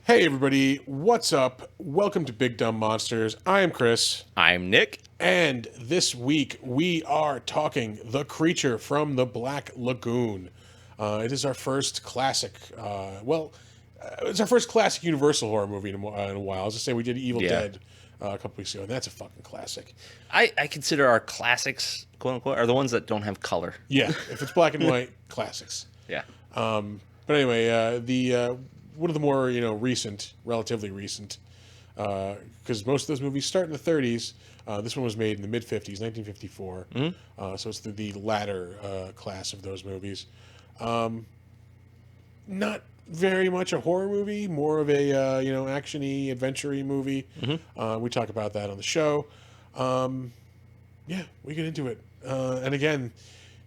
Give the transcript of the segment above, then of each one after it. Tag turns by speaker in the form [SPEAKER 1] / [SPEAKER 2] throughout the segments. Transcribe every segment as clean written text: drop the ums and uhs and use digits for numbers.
[SPEAKER 1] Hey everybody, what's up? Welcome to Big Dumb Monsters. I am Chris,
[SPEAKER 2] I'm Nick.
[SPEAKER 1] and this week we are talking The Creature from the Black Lagoon. It is our first classic, it's our first classic Universal horror movie in a while. I was just saying we did Evil Dead a couple weeks ago, and that's a fucking classic.
[SPEAKER 2] I consider our classics, quote unquote, are the ones that don't have color.
[SPEAKER 1] Yeah, if it's black and white, classics.
[SPEAKER 2] Yeah.
[SPEAKER 1] But anyway, the one of the more relatively recent, because most of those movies start in the 30s. This one was made in the mid 50s, 1954.
[SPEAKER 2] Mm-hmm.
[SPEAKER 1] So it's the latter class of those movies. Not very much a horror movie, more of a actiony, adventure-y movie.
[SPEAKER 2] Mm-hmm.
[SPEAKER 1] We talk about that on the show. Yeah, we get into it. And again,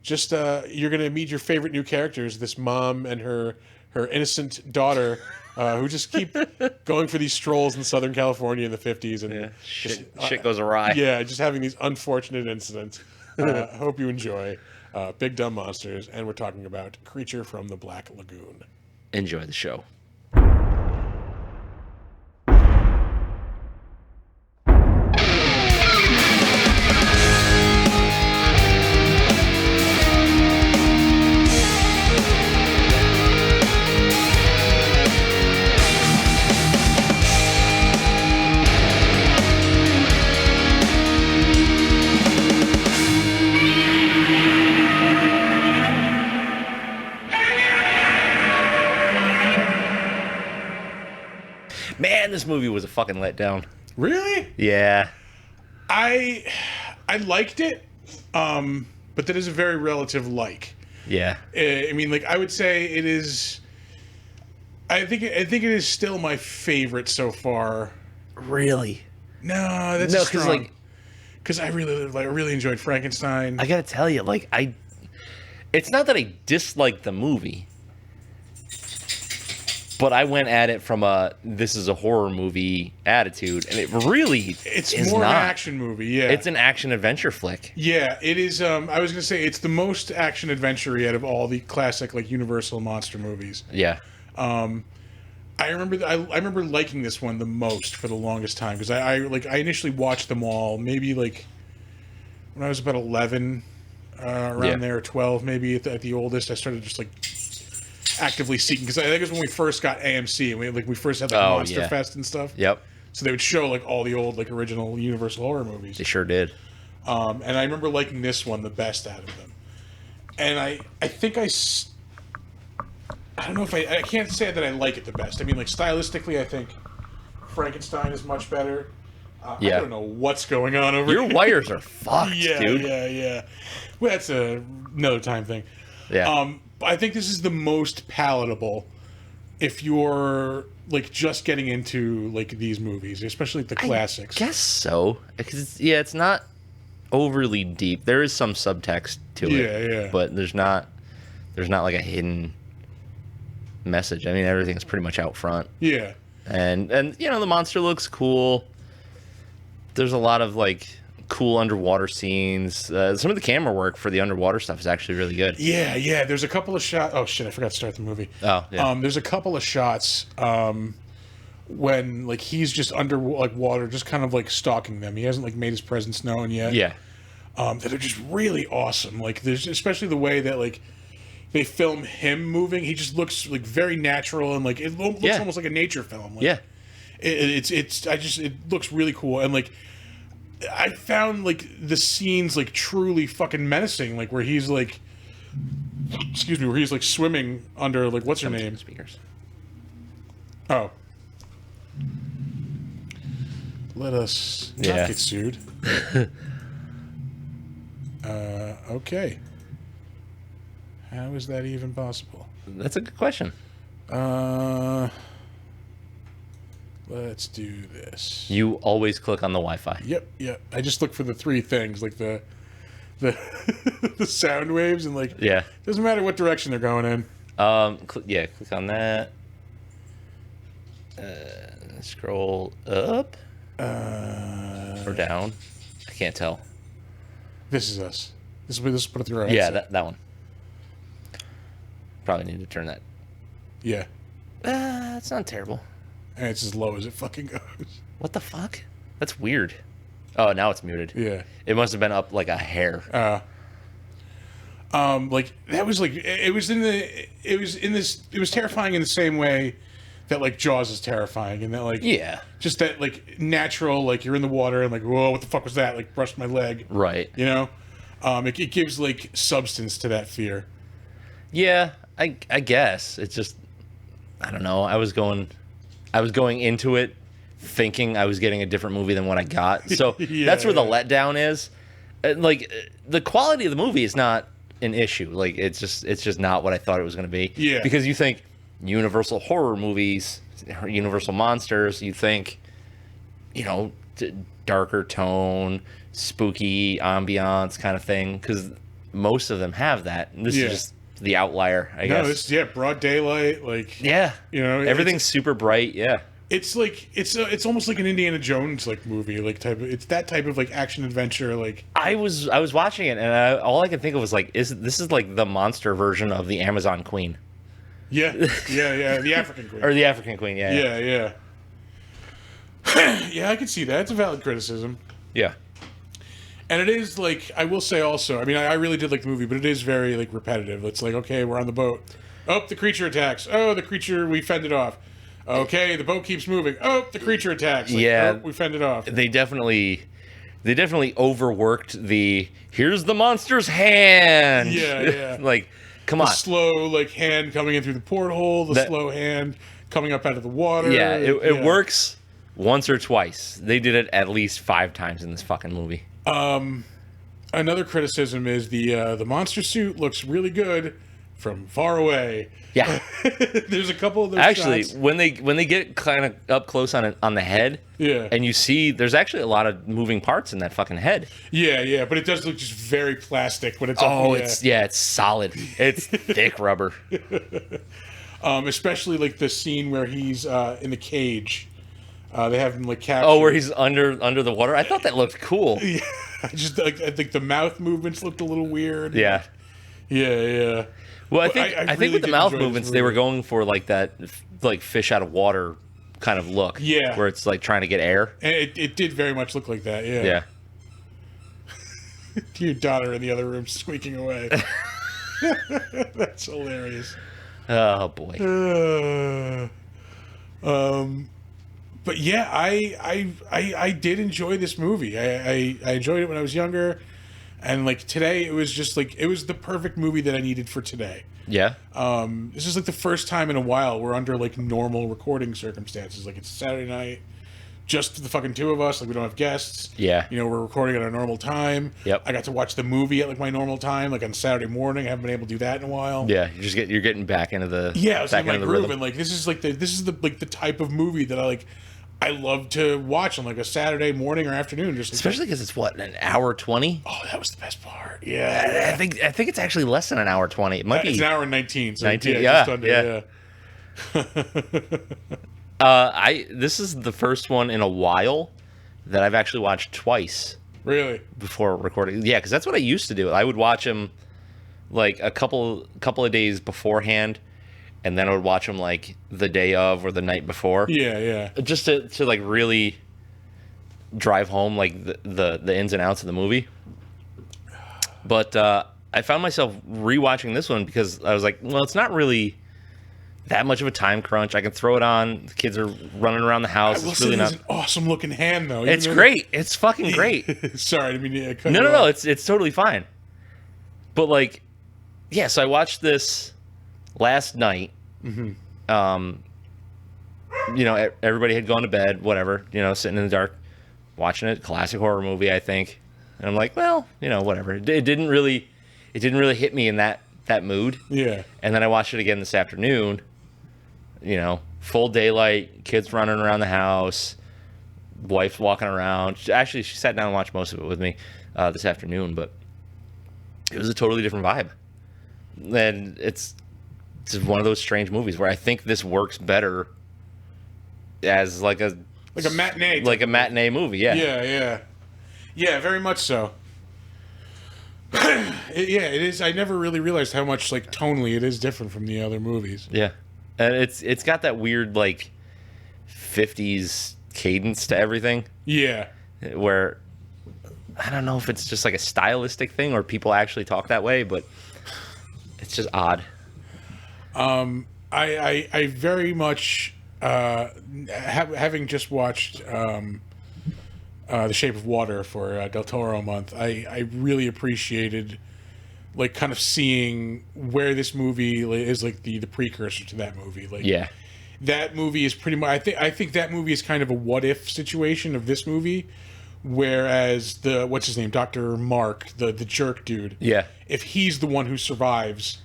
[SPEAKER 1] just you're gonna meet your favorite new characters. This mom and her innocent daughter, who just keep going for these strolls in Southern California in the 50s, and
[SPEAKER 2] Shit goes awry.
[SPEAKER 1] Yeah, just having these unfortunate incidents. Hope you enjoy Big Dumb Monsters, and we're talking about Creature from the Black Lagoon.
[SPEAKER 2] Enjoy the show. Man, this movie was a fucking letdown.
[SPEAKER 1] Really?
[SPEAKER 2] Yeah.
[SPEAKER 1] I liked it, but that is a very relative like.
[SPEAKER 2] Yeah.
[SPEAKER 1] I mean, like, I would say it is. I think it is still my favorite so far.
[SPEAKER 2] Really?
[SPEAKER 1] No, that's
[SPEAKER 2] No,
[SPEAKER 1] strong. Because I really enjoyed Frankenstein.
[SPEAKER 2] I gotta tell you, it's not that I dislike the movie, but I went at it from this is a horror movie attitude, and it really
[SPEAKER 1] It's
[SPEAKER 2] is
[SPEAKER 1] more
[SPEAKER 2] not.
[SPEAKER 1] an action movie, yeah.
[SPEAKER 2] It's an action adventure flick.
[SPEAKER 1] Yeah, it is. I was gonna say it's the most action adventure-y out of all the classic Universal monster movies.
[SPEAKER 2] Yeah.
[SPEAKER 1] I remember liking this one the most for the longest time because I initially watched them all maybe when I was about 11, around there, 12 maybe at the oldest. I started just actively seeking, because I think it was when we first got AMC and we first had Monster Fest and stuff.
[SPEAKER 2] Yep.
[SPEAKER 1] So they would show all the old original Universal horror movies.
[SPEAKER 2] They sure did.
[SPEAKER 1] And I remember liking this one the best out of them. And I think I don't know if I can't say that I like it the best. I mean, stylistically, I think Frankenstein is much better.
[SPEAKER 2] Yeah.
[SPEAKER 1] I don't know what's going on over
[SPEAKER 2] Your
[SPEAKER 1] here.
[SPEAKER 2] wires are fucked, dude.
[SPEAKER 1] Yeah. Well, that's another time thing.
[SPEAKER 2] Yeah.
[SPEAKER 1] I think this is the most palatable if you're just getting into these movies, especially the classics.
[SPEAKER 2] I guess so. Because it's not overly deep. There is some subtext to it.
[SPEAKER 1] Yeah.
[SPEAKER 2] But there's not a hidden message. I mean, everything's pretty much out front.
[SPEAKER 1] Yeah.
[SPEAKER 2] And the monster looks cool. There's a lot of cool underwater scenes. Some of the camera work for the underwater stuff is actually really good.
[SPEAKER 1] Yeah. There's a couple of shots. Oh shit! I forgot to start the movie.
[SPEAKER 2] Oh yeah.
[SPEAKER 1] There's a couple of shots when he's just under water, just kind of stalking them. He hasn't made his presence known yet.
[SPEAKER 2] Yeah.
[SPEAKER 1] That are just really awesome. There's especially the way that they film him moving. He just looks very natural, and it looks almost like a nature film.
[SPEAKER 2] Yeah.
[SPEAKER 1] It looks really cool, and I found the scenes truly fucking menacing, where he's excuse me, where he's swimming under what's her name?
[SPEAKER 2] Speakers.
[SPEAKER 1] Oh. Let us not get sued. Okay. How is that even possible?
[SPEAKER 2] That's a good question.
[SPEAKER 1] Let's do this.
[SPEAKER 2] You always click on the Wi-Fi.
[SPEAKER 1] Yep. I just look for the three things, the the sound waves, and doesn't matter what direction they're going in.
[SPEAKER 2] Click on that. Scroll up or down. I can't tell.
[SPEAKER 1] This is us. This is put it through our
[SPEAKER 2] Yeah,
[SPEAKER 1] headset.
[SPEAKER 2] that one. Probably need to turn that.
[SPEAKER 1] Yeah.
[SPEAKER 2] It's not terrible.
[SPEAKER 1] and it's as low as it fucking goes.
[SPEAKER 2] What the fuck? That's weird. Oh, now it's muted.
[SPEAKER 1] Yeah.
[SPEAKER 2] It must have been up like a hair.
[SPEAKER 1] Like that was like it was terrifying in the same way that like Jaws is terrifying, and that like just that like natural, like you're in the water and like, whoa, what the fuck was that? Like brushed my leg.
[SPEAKER 2] Right.
[SPEAKER 1] You know? It gives like substance to that fear.
[SPEAKER 2] Yeah, I guess. It's just, I don't know. I was going into it thinking I was getting a different movie than what I got. So that's where the letdown is. Like the quality of the movie is not an issue. Like it's just not what I thought it was going to be.
[SPEAKER 1] Yeah.
[SPEAKER 2] Because you think Universal horror movies, Universal monsters, you think, you know, darker tone, spooky ambiance kind of thing, because most of them have that. And this is just the outlier, I guess.
[SPEAKER 1] No, broad daylight, like you know,
[SPEAKER 2] everything's super bright. Yeah,
[SPEAKER 1] it's like it's almost like an Indiana Jones like movie, like type of, it's that type of like action adventure. Like
[SPEAKER 2] I was watching it, and all I could think of was like, this is like the monster version of the Amazon Queen.
[SPEAKER 1] Yeah, the African Queen.
[SPEAKER 2] Or the African Queen,
[SPEAKER 1] yeah. Yeah, I can see that. It's a valid criticism.
[SPEAKER 2] Yeah.
[SPEAKER 1] And it is, like, I will say also, I mean, I really did like the movie, but it is very, like, repetitive. It's like, okay, we're on the boat. Oh, the creature attacks. Oh, the creature, we fended off. Okay, the boat keeps moving. Oh, the creature attacks. Like,
[SPEAKER 2] yeah.
[SPEAKER 1] Oh, we fended off.
[SPEAKER 2] They definitely overworked the, here's the monster's hand.
[SPEAKER 1] Yeah.
[SPEAKER 2] Like, come on.
[SPEAKER 1] The slow, like, hand coming in through the porthole, the slow hand coming up out of the water.
[SPEAKER 2] Yeah, it works once or twice. They did it at least 5 times in this fucking movie.
[SPEAKER 1] Another criticism is the monster suit looks really good from far away.
[SPEAKER 2] Yeah.
[SPEAKER 1] There's a couple of those
[SPEAKER 2] actually
[SPEAKER 1] shots.
[SPEAKER 2] when they get kind of up close on the head, and you see there's actually a lot of moving parts in that fucking head.
[SPEAKER 1] Yeah, but it does look just very plastic when it's up.
[SPEAKER 2] It's solid. It's thick rubber.
[SPEAKER 1] Especially like the scene where he's in the cage. They have him like captured.
[SPEAKER 2] Oh, where he's under the water. I thought that looked cool.
[SPEAKER 1] Yeah, just like I think the mouth movements looked a little weird.
[SPEAKER 2] Yeah. Well, I think
[SPEAKER 1] really
[SPEAKER 2] with the mouth movements, they were going for like that, like fish out of water kind of look.
[SPEAKER 1] Yeah.
[SPEAKER 2] Where it's like trying to get air.
[SPEAKER 1] And it did very much look like that. Yeah.
[SPEAKER 2] Yeah.
[SPEAKER 1] Your daughter in the other room squeaking away. That's hilarious.
[SPEAKER 2] Oh boy.
[SPEAKER 1] But yeah, I did enjoy this movie. I enjoyed it when I was younger, and like today, it was just like it was the perfect movie that I needed for today.
[SPEAKER 2] Yeah.
[SPEAKER 1] This is like the first time in a while we're under like normal recording circumstances. Like it's Saturday night, just the fucking two of us. Like we don't have guests.
[SPEAKER 2] Yeah.
[SPEAKER 1] You know, we're recording at our normal time.
[SPEAKER 2] Yep.
[SPEAKER 1] I got to watch the movie at like my normal time, like on Saturday morning. I haven't been able to do that in a while.
[SPEAKER 2] Yeah. You're getting back into the
[SPEAKER 1] I was
[SPEAKER 2] back
[SPEAKER 1] in my
[SPEAKER 2] into the
[SPEAKER 1] groove,
[SPEAKER 2] rhythm.
[SPEAKER 1] and like this is the type of movie that I love to watch on like a Saturday morning or afternoon, just like,
[SPEAKER 2] especially because it's what, an hour 20.
[SPEAKER 1] Oh, that was the best part. Yeah,
[SPEAKER 2] I think it's actually less than an hour 20. It might be.
[SPEAKER 1] It's an hour and 19. So
[SPEAKER 2] 19.
[SPEAKER 1] Just under,
[SPEAKER 2] This is the first one in a while that I've actually watched twice.
[SPEAKER 1] Really?
[SPEAKER 2] Before recording. Yeah, because that's what I used to do. I would watch them like a couple of days beforehand, and then I would watch them like the day of or the night before.
[SPEAKER 1] Yeah.
[SPEAKER 2] Just to like really drive home like the ins and outs of the movie. But I found myself rewatching this one because I was like, well, it's not really that much of a time crunch. I can throw it on. The kids are running around the house. It's really not.
[SPEAKER 1] It's an awesome looking hand though.
[SPEAKER 2] It's great. It's fucking great.
[SPEAKER 1] Sorry, I mean,
[SPEAKER 2] no. It's totally fine. But like, yeah. So I watched this last night.
[SPEAKER 1] Mm-hmm.
[SPEAKER 2] You know, everybody had gone to bed, whatever, you know, sitting in the dark watching it. Classic horror movie, I think. And I'm like, well, you know, whatever. It didn't really hit me in that mood.
[SPEAKER 1] Yeah.
[SPEAKER 2] And then I watched it again this afternoon. You know, full daylight, kids running around the house, wife walking around. Actually, she sat down and watched most of it with me this afternoon, but it was a totally different vibe. And it's one of those strange movies where I think this works better as like a
[SPEAKER 1] matinee.
[SPEAKER 2] Like a matinee movie, yeah.
[SPEAKER 1] Yeah, very much so. It is. I never really realized how much like tonally it is different from the other movies.
[SPEAKER 2] Yeah. And it's got that weird like 50s cadence to everything.
[SPEAKER 1] Yeah.
[SPEAKER 2] Where I don't know if it's just like a stylistic thing or people actually talk that way, but it's just odd.
[SPEAKER 1] I very much having just watched The Shape of Water for Del Toro month. I really appreciated like kind of seeing where this movie is like the precursor to that movie. Like
[SPEAKER 2] Yeah.
[SPEAKER 1] that movie is pretty much. I think that movie is kind of a what if situation of this movie, whereas the what's his name, Dr. Mark, the jerk dude.
[SPEAKER 2] Yeah.
[SPEAKER 1] If he's the one who survives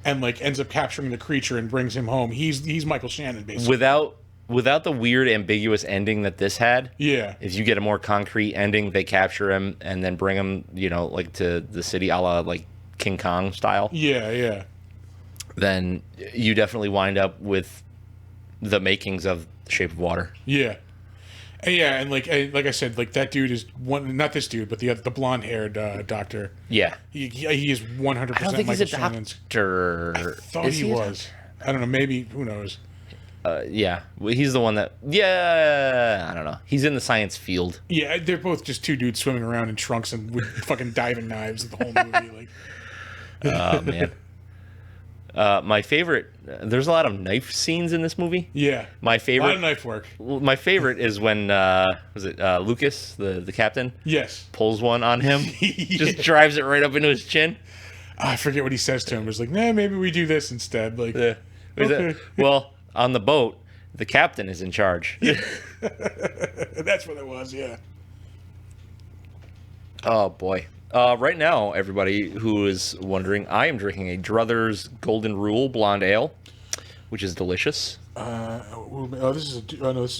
[SPEAKER 1] and like ends up capturing the creature and brings him home, he's Michael Shannon basically.
[SPEAKER 2] Without the weird ambiguous ending that this had.
[SPEAKER 1] Yeah.
[SPEAKER 2] If you get a more concrete ending, they capture him and then bring him, like to the city a la like King Kong style.
[SPEAKER 1] Yeah, yeah.
[SPEAKER 2] Then you definitely wind up with the makings of The Shape of Water.
[SPEAKER 1] Yeah. Yeah, and like I said, like that dude is one. Not this dude, but the blonde haired doctor.
[SPEAKER 2] Yeah.
[SPEAKER 1] He is 100%.
[SPEAKER 2] I don't think
[SPEAKER 1] Michael
[SPEAKER 2] he's a
[SPEAKER 1] Shannon's.
[SPEAKER 2] doctor.
[SPEAKER 1] I thought he was. I don't know. Maybe, who knows?
[SPEAKER 2] Yeah, well, he's the one that. Yeah, I don't know. He's in the science field.
[SPEAKER 1] Yeah, they're both just two dudes swimming around in trunks and with fucking diving knives the whole movie. Like,
[SPEAKER 2] Oh man. My favorite. There's a lot of knife scenes in this movie.
[SPEAKER 1] yeah,
[SPEAKER 2] My
[SPEAKER 1] a lot
[SPEAKER 2] favorite.
[SPEAKER 1] of knife work.
[SPEAKER 2] My favorite is when was it Lucas, the captain,
[SPEAKER 1] Yes,
[SPEAKER 2] pulls one on him,
[SPEAKER 1] Yeah.
[SPEAKER 2] just drives it right up into his chin.
[SPEAKER 1] I forget what he says to him. It's like, nah, maybe we do this instead. Like,
[SPEAKER 2] Yeah.
[SPEAKER 1] Okay.
[SPEAKER 2] Well, on the boat, the captain is in charge.
[SPEAKER 1] that's what it was. Yeah.
[SPEAKER 2] Oh boy. Right now, everybody who is wondering, I am drinking a Druthers Golden Rule Blonde Ale, which is delicious.
[SPEAKER 1] This is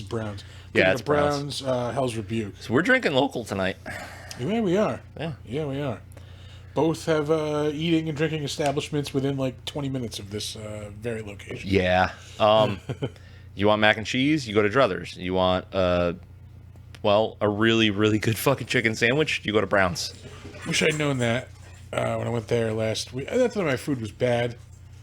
[SPEAKER 1] Brown's.
[SPEAKER 2] Yeah, it's
[SPEAKER 1] Brown's. Hell's Rebuke.
[SPEAKER 2] So we're drinking local tonight.
[SPEAKER 1] Yeah, we are.
[SPEAKER 2] Yeah.
[SPEAKER 1] Yeah, we are. Both have eating and drinking establishments within like 20 minutes of this very location.
[SPEAKER 2] Yeah. You want mac and cheese? You go to Druthers. You want a really, really good fucking chicken sandwich? You go to Brown's.
[SPEAKER 1] Wish I'd known that when I went there last week. I thought my food was bad.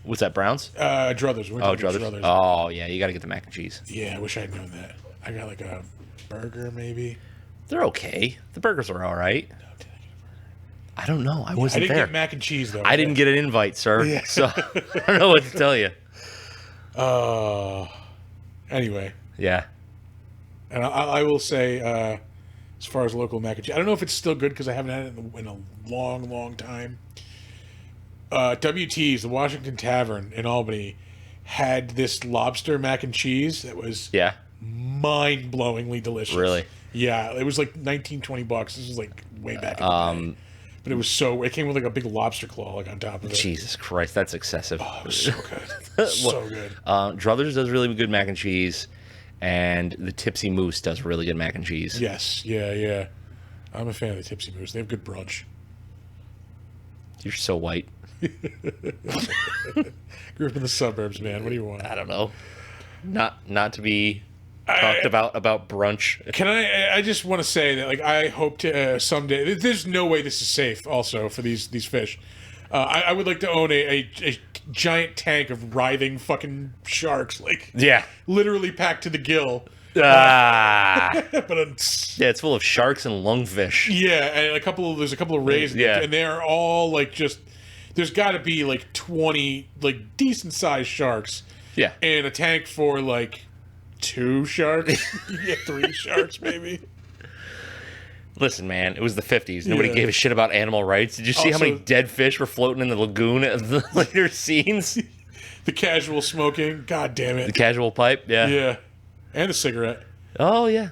[SPEAKER 2] What's that, Brown's?
[SPEAKER 1] Druthers. We went to
[SPEAKER 2] Druthers. Oh, yeah, you got to get the mac and cheese.
[SPEAKER 1] Yeah, I wish I'd known that. I got like a burger, maybe.
[SPEAKER 2] They're okay. The burgers are all right. I don't know. I wasn't
[SPEAKER 1] I didn't
[SPEAKER 2] there.
[SPEAKER 1] get mac and cheese though.
[SPEAKER 2] I didn't get an invite, sir.
[SPEAKER 1] Yeah.
[SPEAKER 2] So I don't know what to tell you.
[SPEAKER 1] Anyway,
[SPEAKER 2] Yeah.
[SPEAKER 1] and I will say, as far as local mac and cheese, I don't know if it's still good because I haven't had it in a long, long time. WT's, the Washington Tavern in Albany, had this lobster mac and cheese that was
[SPEAKER 2] Yeah.
[SPEAKER 1] mind-blowingly delicious.
[SPEAKER 2] Really?
[SPEAKER 1] Yeah, it was like $19-20. This was like way back in the day. But it came with like a big lobster claw like on top of it.
[SPEAKER 2] Jesus Christ, that's excessive.
[SPEAKER 1] Oh, it was so good. So good.
[SPEAKER 2] Druthers does really good mac and cheese, and the Tipsy Moose does really good mac and cheese.
[SPEAKER 1] Yes, yeah. I'm a fan of the Tipsy Moose. They have good brunch.
[SPEAKER 2] You're so white.
[SPEAKER 1] Grew up in the suburbs, man. What do you want?
[SPEAKER 2] I don't know. Not to be talked about brunch.
[SPEAKER 1] Can I just want to say that like I hope to someday. There's no way this is safe. Also for these fish, I would like to own a giant tank of writhing fucking sharks, like
[SPEAKER 2] Yeah.
[SPEAKER 1] literally packed to the gill.
[SPEAKER 2] But
[SPEAKER 1] yeah,
[SPEAKER 2] it's full of sharks and lungfish.
[SPEAKER 1] and there's a couple of rays,
[SPEAKER 2] Yeah.
[SPEAKER 1] and they're all like just. There's got to be like 20 like decent sized sharks.
[SPEAKER 2] Yeah.
[SPEAKER 1] And a tank for like 2 sharks. Yeah, 3 sharks maybe.
[SPEAKER 2] Listen, man, it was the 50s. Nobody
[SPEAKER 1] Yeah.
[SPEAKER 2] gave a shit about animal rights. Did you see how
[SPEAKER 1] Also-
[SPEAKER 2] many dead fish were floating in the lagoon at the later scenes?
[SPEAKER 1] The casual smoking. God damn
[SPEAKER 2] The
[SPEAKER 1] it.
[SPEAKER 2] casual pipe, yeah.
[SPEAKER 1] Yeah. And the cigarette.
[SPEAKER 2] Oh, yeah.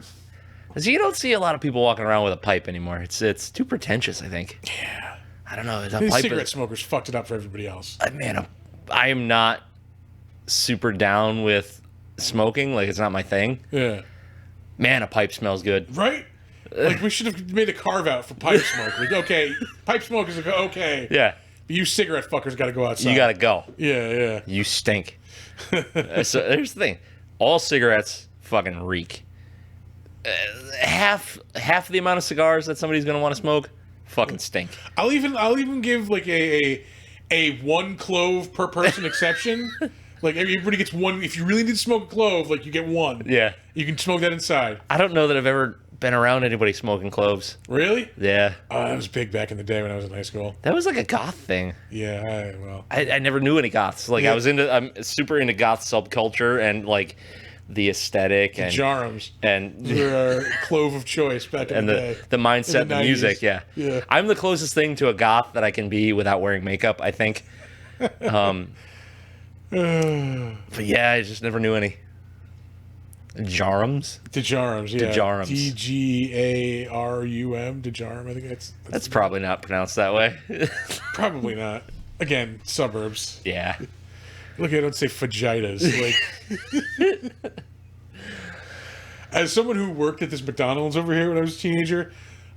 [SPEAKER 2] So you don't see a lot of people walking around with a pipe anymore. It's too pretentious, I think.
[SPEAKER 1] Yeah.
[SPEAKER 2] I don't know.
[SPEAKER 1] These cigarette smokers fucked it up for everybody else.
[SPEAKER 2] Man, I am not super down with smoking. Like, it's not my thing.
[SPEAKER 1] Yeah.
[SPEAKER 2] Man, a pipe smells good.
[SPEAKER 1] Right? Like, we should have made a carve out for pipe smoke. Like, okay, pipe smoke is okay.
[SPEAKER 2] Yeah.
[SPEAKER 1] But you cigarette fuckers got to go outside.
[SPEAKER 2] You got to go.
[SPEAKER 1] Yeah.
[SPEAKER 2] You stink. So here's the thing. All cigarettes fucking reek. Half the amount of cigars that somebody's going to want to smoke fucking stink.
[SPEAKER 1] I'll even give like a 1 clove per person exception. Like everybody gets one. If you really need to smoke a clove, like you get one.
[SPEAKER 2] Yeah.
[SPEAKER 1] You can smoke that inside.
[SPEAKER 2] I don't know that I've ever been around anybody smoking cloves.
[SPEAKER 1] Really?
[SPEAKER 2] Yeah.
[SPEAKER 1] That was big back in the day when I was in high school.
[SPEAKER 2] That was like a goth thing.
[SPEAKER 1] Yeah, well.
[SPEAKER 2] I never knew any goths. Like
[SPEAKER 1] Yeah.
[SPEAKER 2] I'm super into goth subculture and like the aesthetic and
[SPEAKER 1] Jarums.
[SPEAKER 2] and
[SPEAKER 1] Your clove of choice back in
[SPEAKER 2] and
[SPEAKER 1] the day.
[SPEAKER 2] the mindset,
[SPEAKER 1] In the
[SPEAKER 2] the music.
[SPEAKER 1] 90s.
[SPEAKER 2] Yeah.
[SPEAKER 1] Yeah.
[SPEAKER 2] I'm the closest thing to a goth that I can be without wearing makeup, I think. But yeah, I just never knew any. Jarums?
[SPEAKER 1] Dejarums, yeah.
[SPEAKER 2] Dejarums.
[SPEAKER 1] Dgarum. Dejarum, I think
[SPEAKER 2] That's probably not pronounced that way.
[SPEAKER 1] probably not. Again, suburbs.
[SPEAKER 2] Yeah.
[SPEAKER 1] Look, I don't say fajitas. Like, as someone who worked at this McDonald's over here when I was a teenager,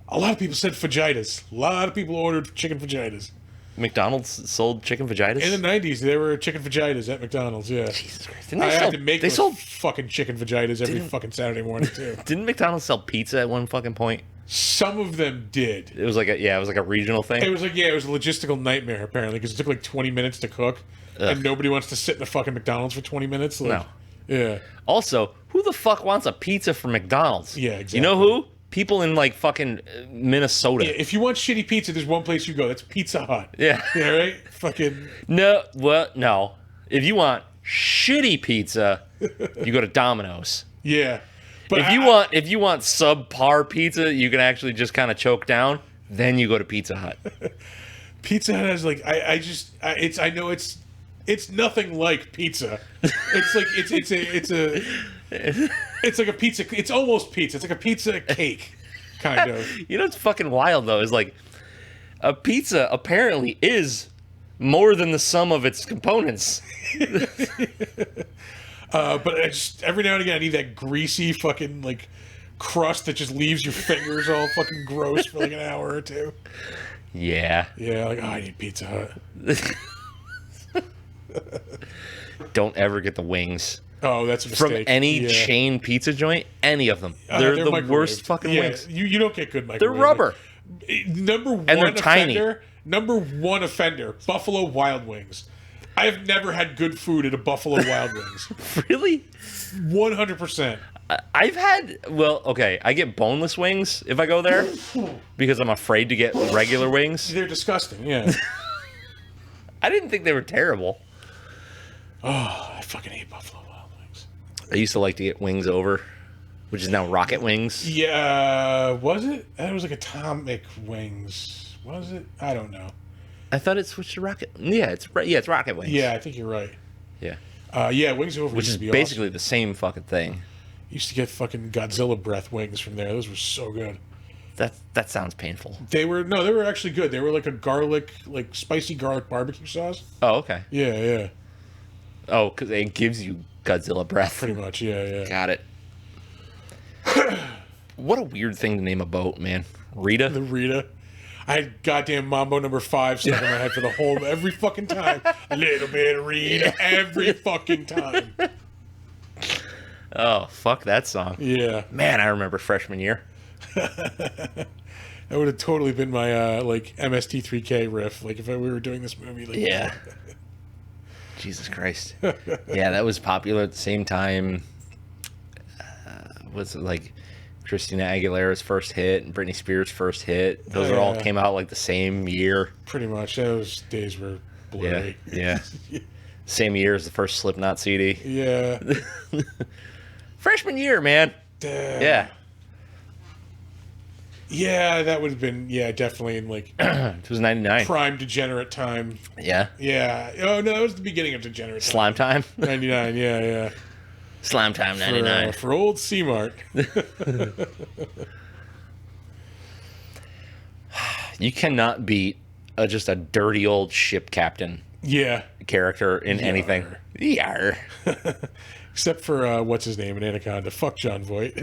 [SPEAKER 1] a lot of people said fajitas. A lot of people ordered chicken fajitas.
[SPEAKER 2] McDonald's sold chicken vaginas?
[SPEAKER 1] In the 90s, there were chicken fajitas at McDonald's, yeah.
[SPEAKER 2] Jesus Christ. Didn't
[SPEAKER 1] I
[SPEAKER 2] they
[SPEAKER 1] had
[SPEAKER 2] sell,
[SPEAKER 1] to make
[SPEAKER 2] they
[SPEAKER 1] those
[SPEAKER 2] sold,
[SPEAKER 1] fucking chicken vagitas every fucking Saturday morning, too.
[SPEAKER 2] didn't McDonald's sell pizza at one fucking point?
[SPEAKER 1] Some of them did.
[SPEAKER 2] It was like a regional thing.
[SPEAKER 1] It was like, it was a logistical nightmare, apparently, because it took like 20 minutes to cook, and nobody wants to sit in a fucking McDonald's for 20 minutes. Like,
[SPEAKER 2] No.
[SPEAKER 1] Yeah.
[SPEAKER 2] Also, who the fuck wants a pizza from McDonald's?
[SPEAKER 1] Yeah, exactly.
[SPEAKER 2] You know who? People in like fucking Minnesota.
[SPEAKER 1] Yeah, if you want shitty pizza, there's one place you go. That's Pizza Hut.
[SPEAKER 2] Yeah.
[SPEAKER 1] Yeah, right? Fucking...
[SPEAKER 2] No, well, no. If you want shitty pizza, you go to Domino's.
[SPEAKER 1] Yeah. But
[SPEAKER 2] If you want subpar pizza, you can actually just kind of choke down. Then you go to Pizza Hut.
[SPEAKER 1] Pizza Hut has like I know it's nothing like pizza. It's like it's like a pizza. It's almost pizza. It's like a pizza cake, kind of.
[SPEAKER 2] You know what's fucking wild though is like a pizza apparently is more than the sum of its components.
[SPEAKER 1] But I just every now and again I need that greasy fucking like crust that just leaves your fingers all fucking gross for like an hour or two.
[SPEAKER 2] Yeah.
[SPEAKER 1] Yeah, like I need Pizza Hut.
[SPEAKER 2] Don't ever get the wings
[SPEAKER 1] Oh, that's a
[SPEAKER 2] from
[SPEAKER 1] mistake.
[SPEAKER 2] any
[SPEAKER 1] Yeah.
[SPEAKER 2] chain pizza joint. Any of them. They're the
[SPEAKER 1] microwaved.
[SPEAKER 2] worst fucking
[SPEAKER 1] Yeah,
[SPEAKER 2] wings.
[SPEAKER 1] You don't get good microwave.
[SPEAKER 2] They're rubber.
[SPEAKER 1] Number one
[SPEAKER 2] they're tiny.
[SPEAKER 1] offender. Number one offender. Buffalo Wild Wings. I've never had good food at a Buffalo Wild Wings.
[SPEAKER 2] Really?
[SPEAKER 1] 100%.
[SPEAKER 2] I've had, well, okay, I get boneless wings if I go there because I'm afraid to get regular wings.
[SPEAKER 1] They're disgusting. Yeah.
[SPEAKER 2] I didn't think they were terrible.
[SPEAKER 1] Oh, I fucking hate Buffalo Wild Wings.
[SPEAKER 2] I used to like to get Wings Over, which is now Rocket Wings.
[SPEAKER 1] Yeah, was it? That was like Atomic Wings. Was it? I don't know.
[SPEAKER 2] I thought it switched to Rocket. Yeah, it's Rocket Wings.
[SPEAKER 1] Yeah, I think you're right.
[SPEAKER 2] Yeah.
[SPEAKER 1] Yeah, Wings Over
[SPEAKER 2] Which
[SPEAKER 1] used
[SPEAKER 2] is
[SPEAKER 1] to be
[SPEAKER 2] basically
[SPEAKER 1] awesome.
[SPEAKER 2] the same fucking thing.
[SPEAKER 1] Used to get fucking Godzilla breath wings from there. Those were so good.
[SPEAKER 2] That sounds painful.
[SPEAKER 1] They were actually good. They were like a garlic, like spicy garlic barbecue sauce.
[SPEAKER 2] Oh, okay.
[SPEAKER 1] Yeah, yeah.
[SPEAKER 2] Oh, because it gives you Godzilla breath.
[SPEAKER 1] Pretty much, yeah, yeah.
[SPEAKER 2] Got it. What a weird thing to name a boat, man. Rita?
[SPEAKER 1] The Rita. I had goddamn Mambo number 5 stuck in my head for the whole every fucking time. A little bit of Rita every fucking time.
[SPEAKER 2] Oh, fuck that song.
[SPEAKER 1] Yeah.
[SPEAKER 2] Man, I remember freshman year.
[SPEAKER 1] That would have totally been my like MST3K riff, like if we were doing this movie. Like,
[SPEAKER 2] Yeah. Jesus Christ. Yeah, that was popular at the same time. Was it like Christina Aguilera's first hit and Britney Spears' first hit? Those all
[SPEAKER 1] Yeah.
[SPEAKER 2] came out like the same year.
[SPEAKER 1] Pretty much. Those days were blurry.
[SPEAKER 2] Yeah. Same year as the first Slipknot CD.
[SPEAKER 1] Yeah.
[SPEAKER 2] Freshman year, man. Yeah.
[SPEAKER 1] Yeah, that would have been, definitely in like
[SPEAKER 2] It was 99.
[SPEAKER 1] prime degenerate time.
[SPEAKER 2] Yeah.
[SPEAKER 1] Yeah. Oh, no, that was the beginning of degenerate time.
[SPEAKER 2] Slime Time.
[SPEAKER 1] 99, yeah.
[SPEAKER 2] Slime Time
[SPEAKER 1] For,
[SPEAKER 2] 99.
[SPEAKER 1] for old C-Mart.
[SPEAKER 2] You cannot beat just a dirty old ship captain
[SPEAKER 1] Yeah.
[SPEAKER 2] character in anything. Yar.
[SPEAKER 1] Except for, what's his name in Anaconda? Fuck John Voight.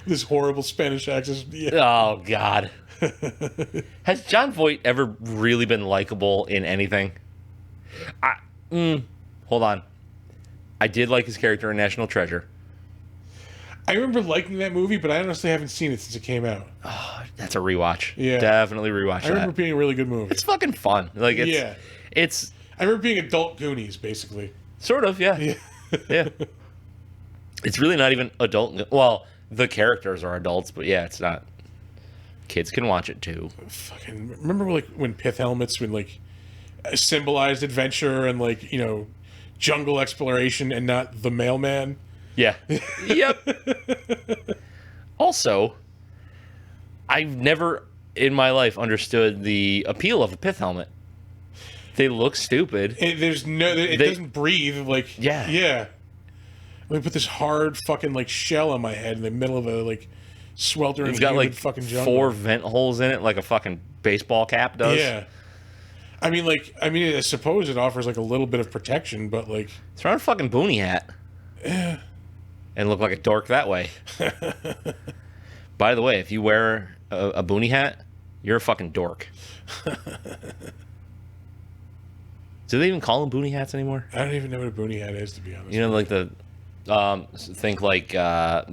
[SPEAKER 1] This horrible Spanish accent. Yeah.
[SPEAKER 2] Oh, God. Has John Voight ever really been likable in anything? Hold on. I did like his character in National Treasure.
[SPEAKER 1] I remember liking that movie, but I honestly haven't seen it since it came out.
[SPEAKER 2] Oh, that's a rewatch.
[SPEAKER 1] Yeah.
[SPEAKER 2] Definitely rewatch
[SPEAKER 1] I remember
[SPEAKER 2] that.
[SPEAKER 1] it being a really good movie.
[SPEAKER 2] It's fucking fun. Like, it's...
[SPEAKER 1] Yeah.
[SPEAKER 2] It's...
[SPEAKER 1] I remember being adult Goonies, basically.
[SPEAKER 2] Sort of, yeah.
[SPEAKER 1] Yeah.
[SPEAKER 2] Yeah. It's really not even adult. Well, the characters are adults, but yeah, it's not. Kids can watch it too.
[SPEAKER 1] Fucking remember like when pith helmets would like symbolized adventure and like, you know, jungle exploration and not the mailman.
[SPEAKER 2] Yeah. Yep. Also, I've never in my life understood the appeal of a pith helmet. They look stupid.
[SPEAKER 1] It doesn't breathe. Like, yeah. Let me put this hard fucking like shell on my head in the middle of a like sweltering.
[SPEAKER 2] It's got like
[SPEAKER 1] fucking jungle.
[SPEAKER 2] 4 vent holes in it, like a fucking baseball cap does.
[SPEAKER 1] Yeah. I mean, I suppose it offers like a little bit of protection, but like,
[SPEAKER 2] throw on a fucking boonie hat.
[SPEAKER 1] Yeah.
[SPEAKER 2] And look like a dork that way. By the way, if you wear a boonie hat, you're a fucking dork. Do they even call them boonie hats anymore?
[SPEAKER 1] I don't even know what a boonie hat is, to be honest.
[SPEAKER 2] You know, like the think like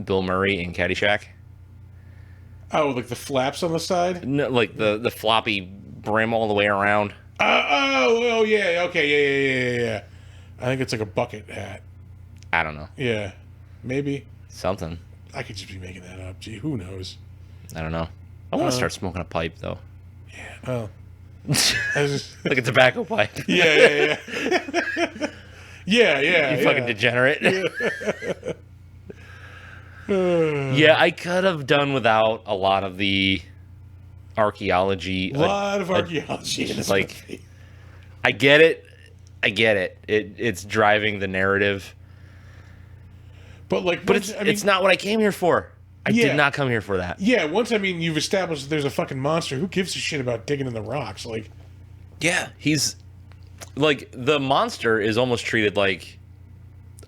[SPEAKER 2] Bill Murray in Caddyshack.
[SPEAKER 1] Oh, like the flaps on the side?
[SPEAKER 2] No, like the floppy brim all the way around.
[SPEAKER 1] Oh, yeah, okay, yeah. I think it's like a bucket hat.
[SPEAKER 2] I don't know.
[SPEAKER 1] Yeah, maybe.
[SPEAKER 2] Something.
[SPEAKER 1] I could just be making that up. Gee, who knows?
[SPEAKER 2] I don't know. I want to start smoking a pipe, though.
[SPEAKER 1] Yeah, well.
[SPEAKER 2] Like a tobacco pipe.
[SPEAKER 1] Yeah.
[SPEAKER 2] You fucking degenerate. Yeah, I could have done without a lot of the archaeology.
[SPEAKER 1] A lot of archaeology in this movie.
[SPEAKER 2] I get it. It's driving the narrative.
[SPEAKER 1] But
[SPEAKER 2] it's not what I came here for. I did not come here for that.
[SPEAKER 1] Yeah, once you've established that there's a fucking monster, who gives a shit about digging in the rocks? Like,
[SPEAKER 2] yeah, he's like the monster is almost treated like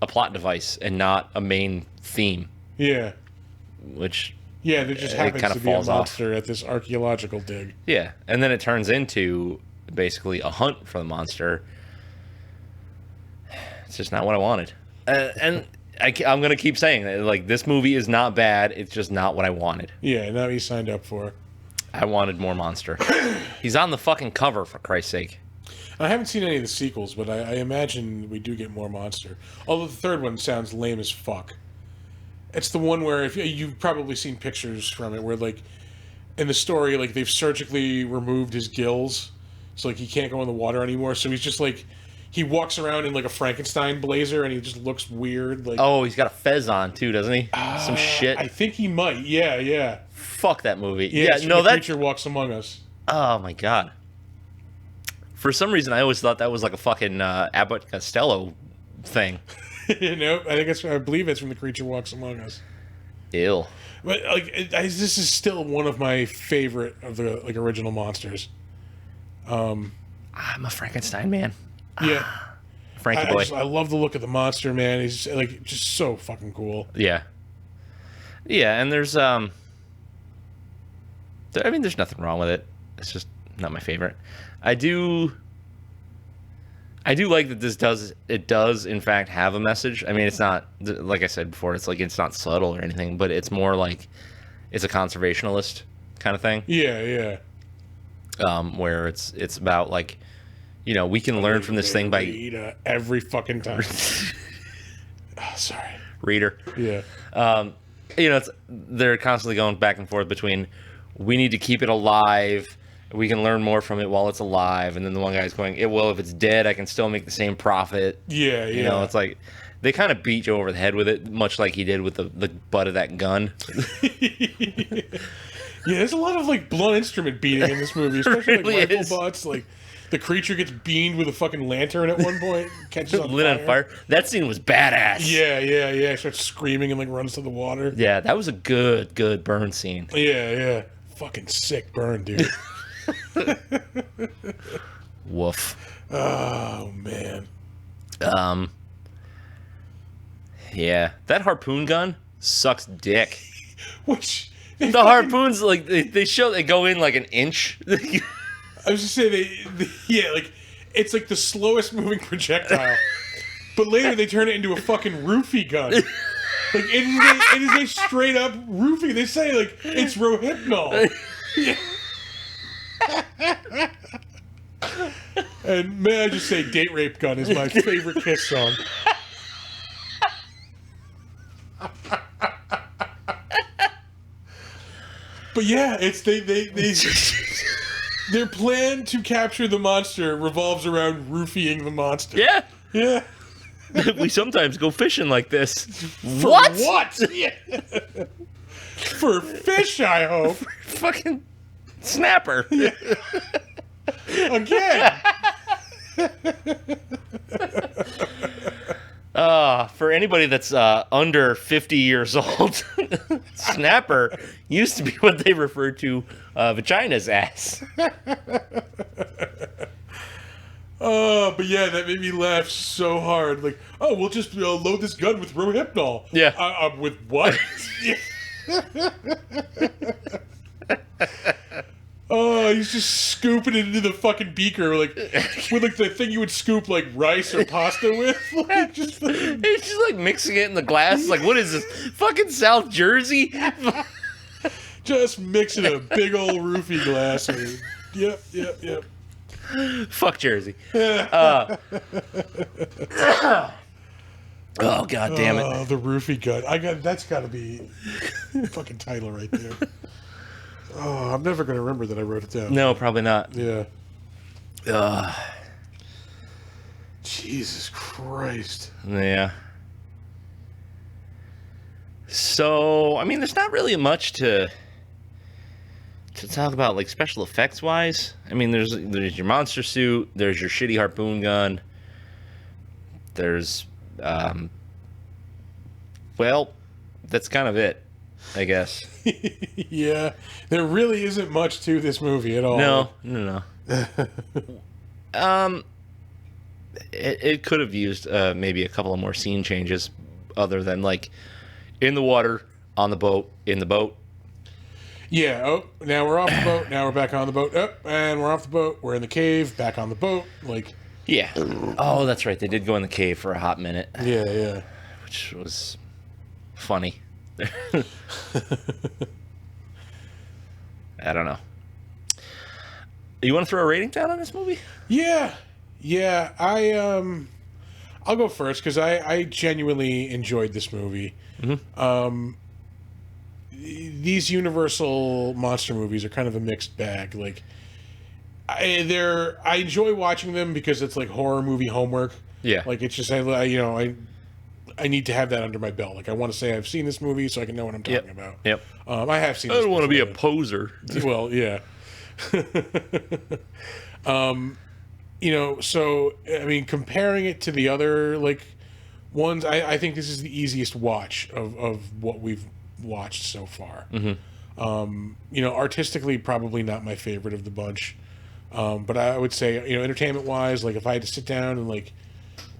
[SPEAKER 2] a plot device and not a main theme.
[SPEAKER 1] Yeah.
[SPEAKER 2] Which
[SPEAKER 1] there just happens to be a monster
[SPEAKER 2] off
[SPEAKER 1] at this archaeological dig.
[SPEAKER 2] Yeah, and then it turns into basically a hunt for the monster. It's just not what I wanted, and I'm gonna keep saying that. Like, this movie is not bad. It's just not what I wanted.
[SPEAKER 1] Yeah, not what you signed up for.
[SPEAKER 2] I wanted more monster. He's on the fucking cover, for Christ's sake.
[SPEAKER 1] I haven't seen any of the sequels, but I imagine we do get more monster. Although the third one sounds lame as fuck. It's the one where, if you've probably seen pictures from it, where like in the story, like they've surgically removed his gills, so like he can't go in the water anymore. So he's just like, he walks around in like a Frankenstein blazer, and he just looks weird. Like,
[SPEAKER 2] oh, he's got a fez on too, doesn't he? Some shit.
[SPEAKER 1] I think he might. Yeah.
[SPEAKER 2] Fuck that movie.
[SPEAKER 1] Yeah. So no, that creature walks among us.
[SPEAKER 2] Oh my god. For some reason, I always thought that was like a fucking Abbott Costello thing.
[SPEAKER 1] Nope, I believe it's from The Creature Walks Among Us.
[SPEAKER 2] Ew.
[SPEAKER 1] But like, this is still one of my favorite of the like original monsters.
[SPEAKER 2] I'm a Frankenstein man.
[SPEAKER 1] Yeah,
[SPEAKER 2] Frankie boy.
[SPEAKER 1] I love the look of the monster, man. He's like just so fucking cool.
[SPEAKER 2] Yeah, and there's there's nothing wrong with it. It's just not my favorite. I do like that this does in fact have a message. I mean, it's not, like I said before, it's like it's not subtle or anything, but it's more like it's a conservationalist kind of thing.
[SPEAKER 1] Yeah.
[SPEAKER 2] Where it's about like, you know, we can learn from this thing by
[SPEAKER 1] every fucking time. Sorry,
[SPEAKER 2] reader.
[SPEAKER 1] Yeah.
[SPEAKER 2] You know, they're constantly going back and forth between we need to keep it alive. We can learn more from it while it's alive, and then the one guy's going, if it's dead, I can still make the same profit.
[SPEAKER 1] Yeah.
[SPEAKER 2] You know, it's like they kind of beat you over the head with it, much like he did with the butt of that gun.
[SPEAKER 1] Yeah, there's a lot of like blunt instrument beating in this movie, especially
[SPEAKER 2] really
[SPEAKER 1] like rifle butts. Like the creature gets beamed with a fucking lantern at one point, catches on
[SPEAKER 2] lit
[SPEAKER 1] fire.
[SPEAKER 2] on fire. That scene was badass.
[SPEAKER 1] Yeah. Starts screaming and like runs to the water.
[SPEAKER 2] Yeah, that was a good burn scene.
[SPEAKER 1] Yeah. Fucking sick burn, dude.
[SPEAKER 2] Woof.
[SPEAKER 1] Oh man.
[SPEAKER 2] Yeah, that harpoon gun sucks dick.
[SPEAKER 1] Which
[SPEAKER 2] harpoons, like they go in like an inch.
[SPEAKER 1] I was just saying like it's like the slowest moving projectile, but later they turn it into a fucking roofie gun. Like it is a straight up roofie. They say like it's rohypnol. Yeah. And may I just say, Date Rape Gun is my favorite Kiss song. But yeah, it's their plan to capture the monster revolves around roofing the monster.
[SPEAKER 2] Yeah.
[SPEAKER 1] Yeah.
[SPEAKER 2] We sometimes go fishing like this.
[SPEAKER 1] For
[SPEAKER 2] What?
[SPEAKER 1] What? Yeah. For fish, I hope.
[SPEAKER 2] Fucking snapper.
[SPEAKER 1] Again.
[SPEAKER 2] For anybody that's under 50 years old, snapper used to be what they referred to vagina's ass.
[SPEAKER 1] But yeah, that made me laugh so hard. Like, oh, we'll just load this gun with Rohypnol.
[SPEAKER 2] Yeah.
[SPEAKER 1] With what? Oh, he's just scooping it into the fucking beaker, like with like the thing you would scoop like rice or pasta with. Like, just fucking...
[SPEAKER 2] He's just like mixing it in the glass. Like, what is this? Fucking South Jersey?
[SPEAKER 1] Just mixing a big old roofie glass. Yep.
[SPEAKER 2] Fuck Jersey. Oh, god damn it.
[SPEAKER 1] Oh, the roofie gun. That's got to be fucking title right there. Oh, I'm never going to remember that I wrote it down.
[SPEAKER 2] No, probably not.
[SPEAKER 1] Yeah. Jesus Christ.
[SPEAKER 2] Yeah. So, I mean, there's not really much to talk about, like, special effects wise. I mean, there's your monster suit, there's your shitty harpoon gun, there's well, that's kind of it, I guess.
[SPEAKER 1] Yeah, there really isn't much to this movie at all.
[SPEAKER 2] No. It could have used maybe a couple of more scene changes, other than like in the water, on the boat, in the boat.
[SPEAKER 1] Yeah. Oh, now we're off the boat. Now we're back on the boat. Oh, and we're off the boat. We're in the cave. Back on the boat. Like.
[SPEAKER 2] Yeah. Oh, that's right. They did go in the cave for a hot minute.
[SPEAKER 1] Yeah.
[SPEAKER 2] Which was funny. I don't know. You want to throw a rating down on this movie?
[SPEAKER 1] Yeah. I'll go first because I genuinely enjoyed this movie.
[SPEAKER 2] Mm-hmm.
[SPEAKER 1] These Universal monster movies are kind of a mixed bag. Like, I enjoy watching them because it's like horror movie homework.
[SPEAKER 2] Yeah.
[SPEAKER 1] Like, it's just I need to have that under my belt. Like, I want to say I've seen this movie so I can know what I'm talking about.
[SPEAKER 2] Yep.
[SPEAKER 1] I have seen.
[SPEAKER 2] I don't want to be a poser.
[SPEAKER 1] Well, yeah. So I mean, comparing it to the other like ones, I think this is the easiest watch of what we've watched so far.
[SPEAKER 2] Mm-hmm.
[SPEAKER 1] Artistically, probably not my favorite of the bunch, but I would say, entertainment wise, like if I had to sit down and like,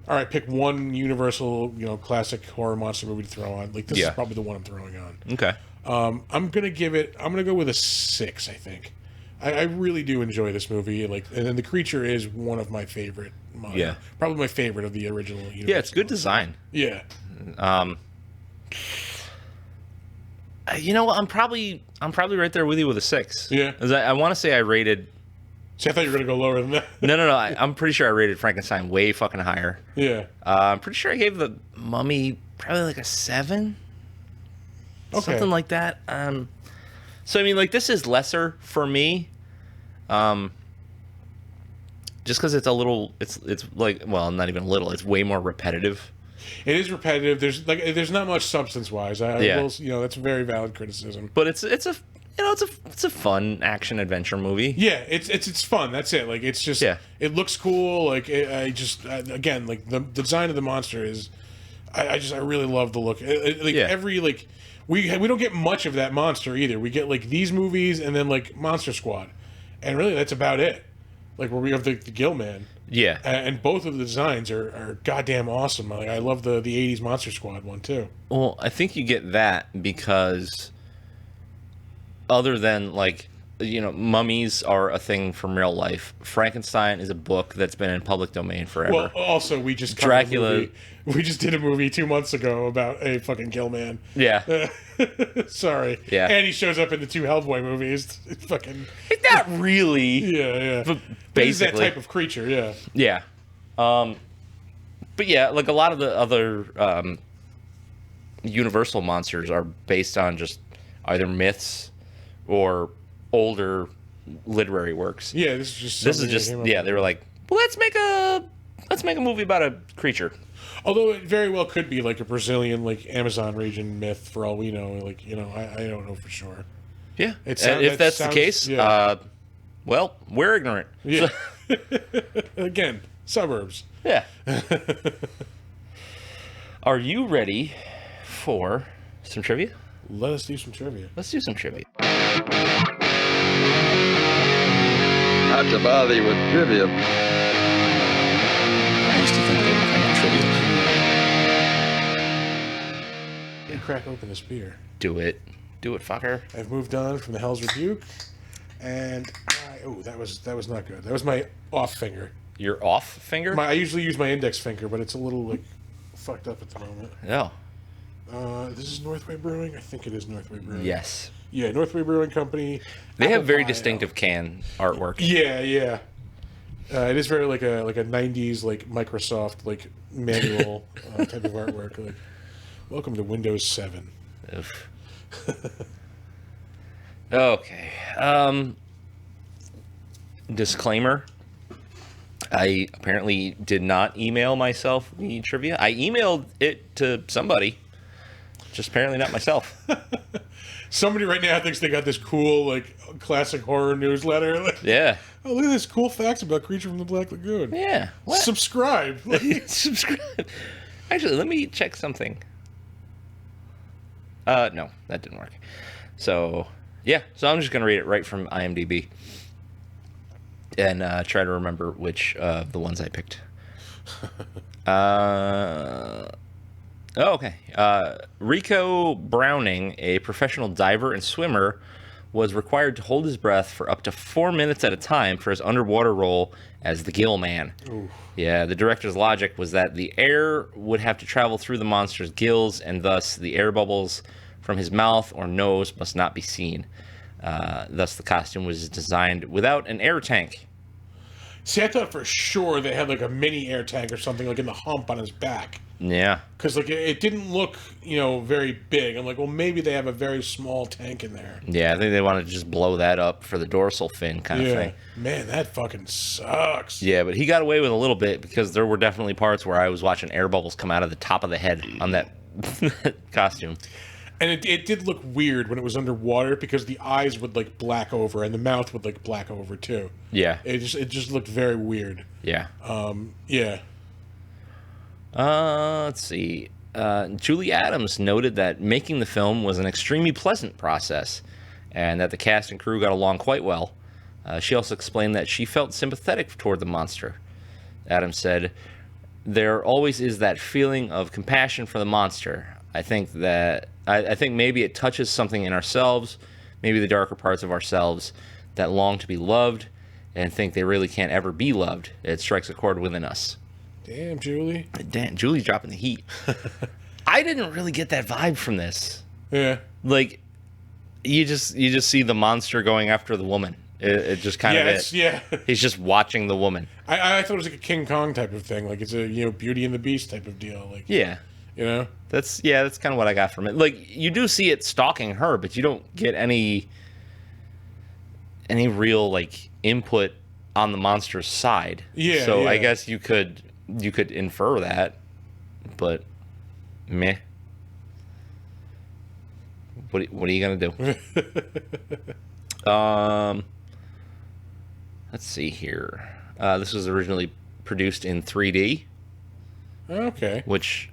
[SPEAKER 1] all right, pick one Universal, classic horror monster movie to throw on, like this is probably the one I'm throwing on.
[SPEAKER 2] Okay.
[SPEAKER 1] I'm gonna go with a 6. I think I really do enjoy this movie. Like, and then the creature is one of my favorite. Probably my favorite of the original. Universal.
[SPEAKER 2] Yeah, it's good design.
[SPEAKER 1] Yeah.
[SPEAKER 2] I'm probably right there with you with a 6.
[SPEAKER 1] Yeah.
[SPEAKER 2] I want to say I rated.
[SPEAKER 1] See, I thought you were gonna go lower than that.
[SPEAKER 2] No. I'm pretty sure I rated Frankenstein way fucking higher.
[SPEAKER 1] Yeah.
[SPEAKER 2] I'm pretty sure I gave the Mummy probably like a 7.
[SPEAKER 1] Okay.
[SPEAKER 2] Something like that. So I mean, like, this is lesser for me. Just because it's a little, it's like, well, not even a little. It's way more repetitive.
[SPEAKER 1] It is repetitive. There's not much substance wise. That's a very valid criticism.
[SPEAKER 2] But it's a fun action adventure movie.
[SPEAKER 1] Yeah, it's fun. That's it. Like, it's just it looks cool. Like, again, like the design of the monster is, I really love the look. Every like we don't get much of that monster either. We get like these movies and then like Monster Squad, and really that's about it. Like, where we have the Gill Man.
[SPEAKER 2] Yeah.
[SPEAKER 1] And both of the designs are goddamn awesome. Like, I love the 80s Monster Squad one, too.
[SPEAKER 2] Well, I think you get that because other than, like, mummies are a thing from real life. Frankenstein is a book that's been in public domain forever.
[SPEAKER 1] Well, also we just
[SPEAKER 2] Dracula.
[SPEAKER 1] We just did a movie 2 months ago about a fucking kill man.
[SPEAKER 2] Yeah.
[SPEAKER 1] Sorry.
[SPEAKER 2] Yeah.
[SPEAKER 1] And he shows up in the 2 Hellboy movies. It's fucking.
[SPEAKER 2] It's not really.
[SPEAKER 1] Yeah.
[SPEAKER 2] But
[SPEAKER 1] But he's that
[SPEAKER 2] basically.
[SPEAKER 1] type of creature. Yeah.
[SPEAKER 2] Yeah. But yeah, like a lot of the other Universal monsters are based on just either myths or older literary works.
[SPEAKER 1] Yeah. This is just.
[SPEAKER 2] They were like, well, let's make a movie about a creature.
[SPEAKER 1] Although it very well could be like a Brazilian, like Amazon region myth for all we know. Like I don't know for sure.
[SPEAKER 2] Yeah.
[SPEAKER 1] If
[SPEAKER 2] that's the case, well, we're ignorant.
[SPEAKER 1] Yeah. Again, suburbs.
[SPEAKER 2] Yeah. Are you ready for some trivia?
[SPEAKER 1] Let us do some trivia.
[SPEAKER 2] Let's do some trivia.
[SPEAKER 3] Not to bother you with trivia.
[SPEAKER 2] I used to think they were kind of trivial.
[SPEAKER 1] You crack open this beer.
[SPEAKER 2] Do it, fucker.
[SPEAKER 1] I've moved on from the Hell's Rebuke, and that was not good. That was my off finger.
[SPEAKER 2] Your off finger?
[SPEAKER 1] I usually use my index finger, but it's a little like fucked up at the moment.
[SPEAKER 2] No.
[SPEAKER 1] This is Northway Brewing. I think it is Northway Brewing.
[SPEAKER 2] Yes.
[SPEAKER 1] Yeah, Northway Brewing Company.
[SPEAKER 2] They have very
[SPEAKER 1] Apple pie.
[SPEAKER 2] distinctive can artwork.
[SPEAKER 1] Yeah. It is very like a 90s like Microsoft like manual type of artwork. Like, welcome to Windows 7.
[SPEAKER 2] Oof. Okay. Disclaimer. I apparently did not email myself the trivia. I emailed it to somebody. Just apparently not myself.
[SPEAKER 1] Somebody right now thinks they got this cool like classic horror newsletter. Like,
[SPEAKER 2] Yeah.
[SPEAKER 1] oh, look at this cool facts about Creature from the Black Lagoon.
[SPEAKER 2] Yeah. What?
[SPEAKER 1] Subscribe.
[SPEAKER 2] Subscribe. Actually, let me check something. No, that didn't work. So, yeah. So I'm just going to read it right from IMDb. And try to remember which of the ones I picked. Okay. Rico Browning, a professional diver and swimmer, was required to hold his breath for up to 4 minutes at a time for his underwater role as the Gill Man.
[SPEAKER 1] Oof.
[SPEAKER 2] Yeah, the director's logic was that the air would have to travel through the monster's gills, and thus the air bubbles from his mouth or nose must not be seen. Thus, the costume was designed without an air tank.
[SPEAKER 1] See, I thought for sure they had like a mini air tank or something like in the hump on his back.
[SPEAKER 2] Yeah.
[SPEAKER 1] Because like it didn't look, very big. I'm like, well, maybe they have a very small tank in there.
[SPEAKER 2] Yeah, I think they wanted to just blow that up for the dorsal fin kind of thing.
[SPEAKER 1] Man, that fucking sucks.
[SPEAKER 2] Yeah, but he got away with a little bit because there were definitely parts where I was watching air bubbles come out of the top of the head on that costume.
[SPEAKER 1] And it did look weird when it was underwater because the eyes would like black over and the mouth would like black over too.
[SPEAKER 2] Yeah.
[SPEAKER 1] It just looked very weird.
[SPEAKER 2] Yeah.
[SPEAKER 1] Yeah.
[SPEAKER 2] Let's see. Julie Adams noted that making the film was an extremely pleasant process and that the cast and crew got along quite well. She also explained that she felt sympathetic toward the monster. Adams said, "There always is that feeling of compassion for the monster. I think maybe it touches something in ourselves, maybe the darker parts of ourselves that long to be loved and think they really can't ever be loved. It strikes a chord within us."
[SPEAKER 1] Damn, Julie.
[SPEAKER 2] Damn, Julie's dropping the heat. I didn't really get that vibe from this.
[SPEAKER 1] Yeah.
[SPEAKER 2] Like, you just see the monster going after the woman. It just kind of is.
[SPEAKER 1] Yeah.
[SPEAKER 2] He's just watching the woman.
[SPEAKER 1] I thought it was like a King Kong type of thing. Like it's a Beauty and the Beast type of deal. Like
[SPEAKER 2] Yeah. That's kind of what I got from it. Like, you do see it stalking her, but you don't get any real like input on the monster's side.
[SPEAKER 1] Yeah.
[SPEAKER 2] So
[SPEAKER 1] yeah.
[SPEAKER 2] I guess you could infer that, but meh. What are you gonna do? Let's see here. This was originally produced in 3D,
[SPEAKER 1] Okay.
[SPEAKER 2] which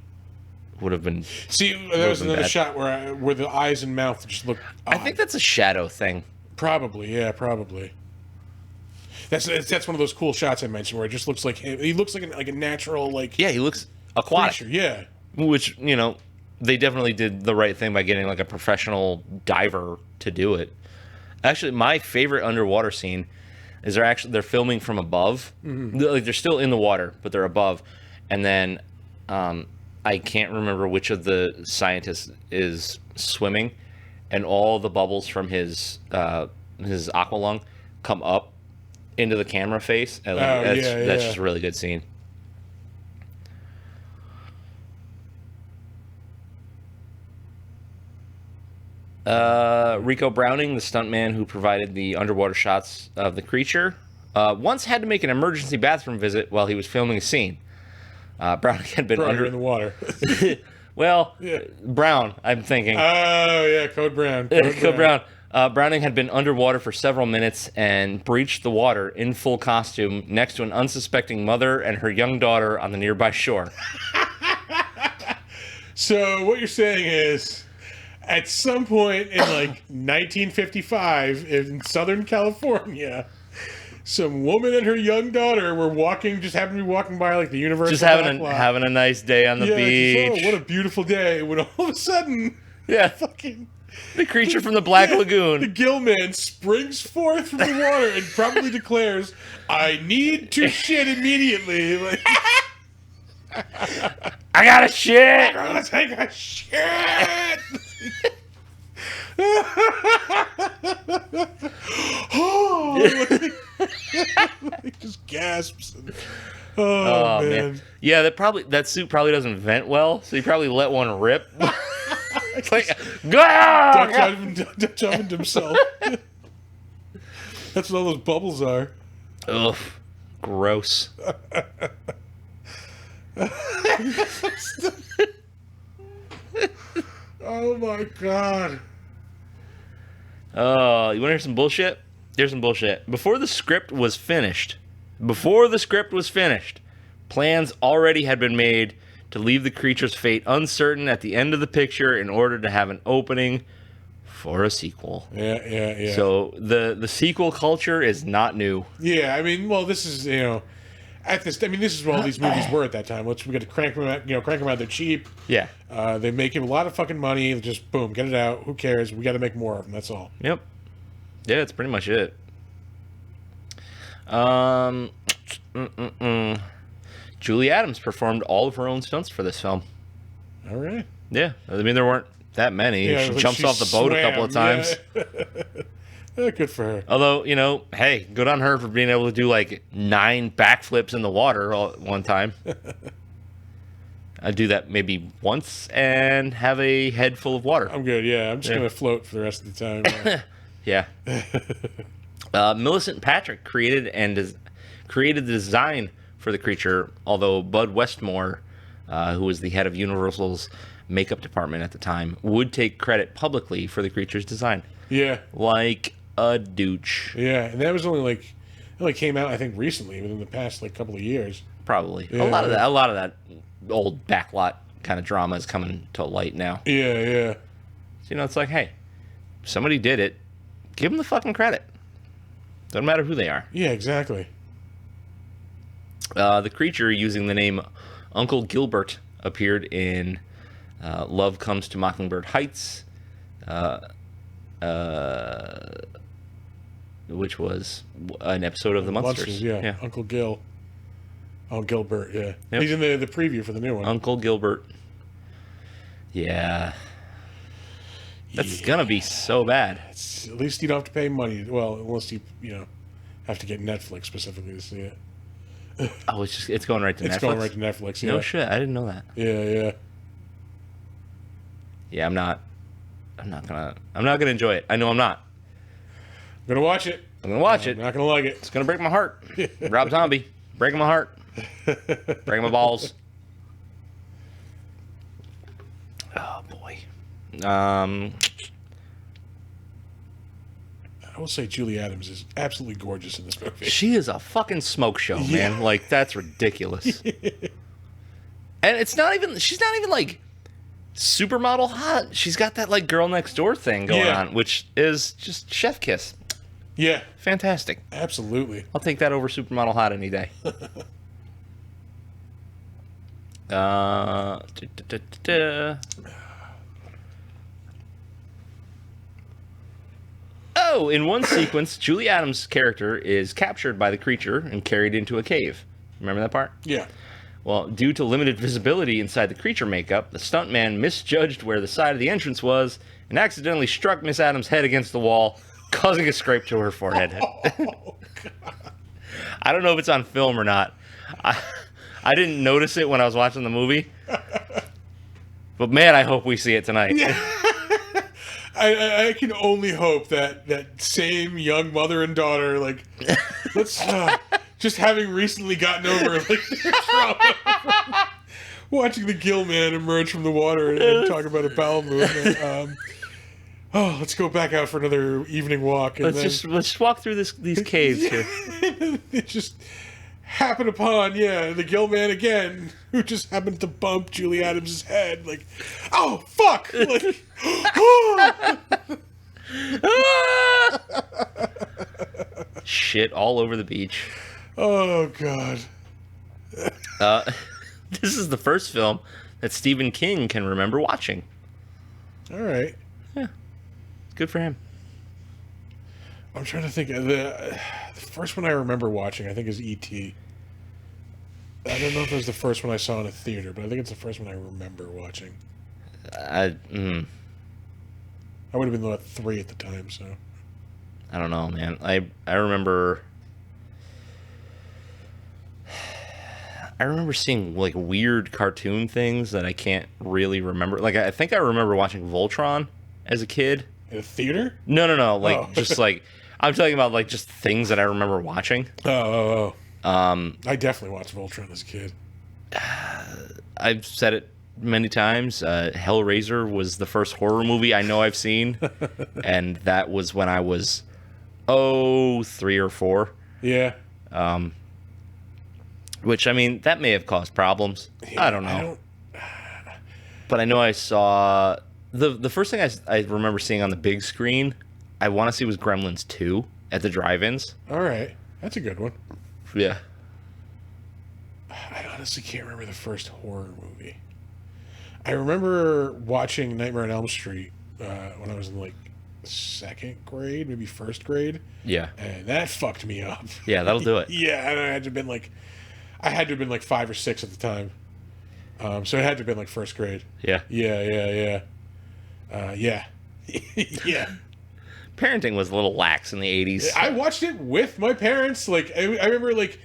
[SPEAKER 2] would have been.
[SPEAKER 1] See, there was another
[SPEAKER 2] bad.
[SPEAKER 1] shot where the eyes and mouth just look odd.
[SPEAKER 2] I think that's a shadow thing.
[SPEAKER 1] Probably, yeah, probably. That's one of those cool shots I mentioned where it just looks like he looks like a natural like
[SPEAKER 2] Yeah, he looks aquatic.
[SPEAKER 1] creature. Yeah.
[SPEAKER 2] Which, they definitely did the right thing by getting like a professional diver to do it. Actually, my favorite underwater scene is they're filming from above. They're still in the water, but they're above. And then I can't remember which of the scientists is swimming, and all the bubbles from his aqua lung come up into the camera face. And that's just a really good scene. Rico Browning, the stuntman who provided the underwater shots of the creature, once had to make an emergency bathroom visit while he was filming a scene. Browning had been
[SPEAKER 1] in the water.
[SPEAKER 2] Well, Brown, I'm thinking.
[SPEAKER 1] Oh, yeah, Code Brown.
[SPEAKER 2] Code Brown. Browning had been underwater for several minutes and breached the water in full costume next to an unsuspecting mother and her young daughter on the nearby shore.
[SPEAKER 1] So what you're saying is, at some point in like 1955 in Southern California, some woman and her young daughter were happened to be walking by like the Universal
[SPEAKER 2] Just having a nice day on the beach.
[SPEAKER 1] Just, what a beautiful day. When all of a sudden,
[SPEAKER 2] fucking the creature from the Black Lagoon,
[SPEAKER 1] the gill man springs forth from the water and probably declares, "I need to shit immediately." Like,
[SPEAKER 2] I gotta shit.
[SPEAKER 1] I gotta take a shit. He just gasps. Oh man.
[SPEAKER 2] Yeah, that suit probably doesn't vent well, so he probably let one rip. It's like,
[SPEAKER 1] Dutch ovened himself. That's what all those bubbles are.
[SPEAKER 2] Ugh, gross.
[SPEAKER 1] Oh my god.
[SPEAKER 2] Oh, you want to hear some bullshit? Here's some bullshit. Before the script was finished, plans already had been made to leave the creature's fate uncertain at the end of the picture in order to have an opening for a sequel.
[SPEAKER 1] Yeah.
[SPEAKER 2] So the sequel culture is not new.
[SPEAKER 1] Yeah, I mean, well, this is, this is what all these movies were at that time. We got to crank them out. They're cheap.
[SPEAKER 2] Yeah.
[SPEAKER 1] They make a lot of fucking money. Just boom, get it out. Who cares? We got to make more of them. That's all.
[SPEAKER 2] Yep. Yeah, that's pretty much it. Julie Adams performed all of her own stunts for this film.
[SPEAKER 1] All right.
[SPEAKER 2] Yeah, I mean there weren't that many.
[SPEAKER 1] Yeah,
[SPEAKER 2] she jumps off the boat a couple of times.
[SPEAKER 1] Yeah, good for her.
[SPEAKER 2] Although, hey, good on her for being able to do like 9 backflips in the water all at one time. I'd do that maybe once and have a head full of water.
[SPEAKER 1] I'm good, yeah. I'm just going to float for the rest of the time.
[SPEAKER 2] Yeah. Millicent Patrick created the design for the creature, although Bud Westmore, who was the head of Universal's makeup department at the time, would take credit publicly for the creature's design.
[SPEAKER 1] Yeah.
[SPEAKER 2] Like a douche.
[SPEAKER 1] Yeah, and that was it only came out, I think, recently, within the past couple of years.
[SPEAKER 2] Probably.
[SPEAKER 1] Yeah.
[SPEAKER 2] A lot of that old backlot kind of drama is coming to light now.
[SPEAKER 1] Yeah.
[SPEAKER 2] So, it's like, hey, somebody did it. Give them the fucking credit. Doesn't matter who they are.
[SPEAKER 1] Yeah, exactly.
[SPEAKER 2] The creature using the name Uncle Gilbert appeared in Love Comes to Mockingbird Heights, which was an episode of The Munsters.
[SPEAKER 1] Yeah. Uncle Gil. Oh, Gilbert, yeah.
[SPEAKER 2] Yep.
[SPEAKER 1] He's in the preview for the new one.
[SPEAKER 2] Uncle Gilbert. Yeah. That's gonna be so bad.
[SPEAKER 1] At least you don't have to pay money. Well, unless you have to get Netflix specifically to see it.
[SPEAKER 2] Oh, it's going right to Netflix?
[SPEAKER 1] It's going right to Netflix, yeah.
[SPEAKER 2] No shit, I didn't know that.
[SPEAKER 1] Yeah.
[SPEAKER 2] Yeah, I'm not gonna enjoy it. I know I'm not.
[SPEAKER 1] I'm gonna watch it.
[SPEAKER 2] I'm gonna watch it.
[SPEAKER 1] I'm not gonna like it.
[SPEAKER 2] It's gonna break my heart. Rob Zombie, breaking my heart. Breaking my balls. Oh boy. I
[SPEAKER 1] will say Julie Adams is absolutely gorgeous in this movie.
[SPEAKER 2] She is a fucking smoke show, man. Like, that's ridiculous. And she's not even like supermodel hot. She's got that like girl next door thing going on, which is just chef kiss.
[SPEAKER 1] Yeah.
[SPEAKER 2] Fantastic.
[SPEAKER 1] Absolutely.
[SPEAKER 2] I'll take that over supermodel hot any day. So, in one sequence, Julie Adams' character is captured by the creature and carried into a cave. Remember that part?
[SPEAKER 1] Yeah.
[SPEAKER 2] Well, due to limited visibility inside the creature makeup, the stuntman misjudged where the side of the entrance was and accidentally struck Miss Adams' head against the wall, causing a scrape to her forehead.
[SPEAKER 1] Oh, God.
[SPEAKER 2] I don't know if it's on film or not. I didn't notice it when I was watching the movie. But man, I hope we see it tonight.
[SPEAKER 1] Yeah. I can only hope that same young mother and daughter, like, let's just having recently gotten over like their trauma from watching the gill man emerge from the water and talk about a bowel movement. Let's go back out for another evening walk. And
[SPEAKER 2] Let's walk through these caves here.
[SPEAKER 1] It just happened upon the gill man again, who just happened to bump Julie Adams' head. Like, oh fuck! Like,
[SPEAKER 2] Shit all over the beach.
[SPEAKER 1] oh god.
[SPEAKER 2] This is the first film that Stephen King can remember watching.
[SPEAKER 1] All right.
[SPEAKER 2] Good for him.
[SPEAKER 1] I'm trying to think. The first one I remember watching, I think, is E.T. I don't know if it was the first one I saw in a theater, but I think it's the first one I remember watching. I would have been about 3 at the time, so.
[SPEAKER 2] I don't know, man. I remember seeing like weird cartoon things that I can't really remember. Like I think I remember watching Voltron as a kid.
[SPEAKER 1] In a theater?
[SPEAKER 2] No. Like just like I'm talking about like just things that I remember watching.
[SPEAKER 1] Oh. I definitely watched Voltron as a kid.
[SPEAKER 2] I've said it many times. Hellraiser was the first horror movie I know I've seen, and that was when I was 3 or 4.
[SPEAKER 1] Yeah.
[SPEAKER 2] Which I mean that may have caused problems.
[SPEAKER 1] Yeah,
[SPEAKER 2] I don't know. But I know I saw the first thing I remember seeing on the big screen, I want to see was Gremlins 2 at the drive-ins.
[SPEAKER 1] All right. That's a good one.
[SPEAKER 2] Yeah.
[SPEAKER 1] I honestly can't remember the first horror movie. I remember watching Nightmare on Elm Street when I was in like 2nd grade, maybe 1st grade.
[SPEAKER 2] Yeah.
[SPEAKER 1] And that fucked me up.
[SPEAKER 2] Yeah, that'll do it.
[SPEAKER 1] Yeah, and I had to have been like 5 or 6 at the time. So it had to have been like 1st grade.
[SPEAKER 2] Yeah.
[SPEAKER 1] Yeah. Yeah.
[SPEAKER 2] Parenting was a little lax in the 80s.
[SPEAKER 1] I watched it with my parents. Like, I remember, like,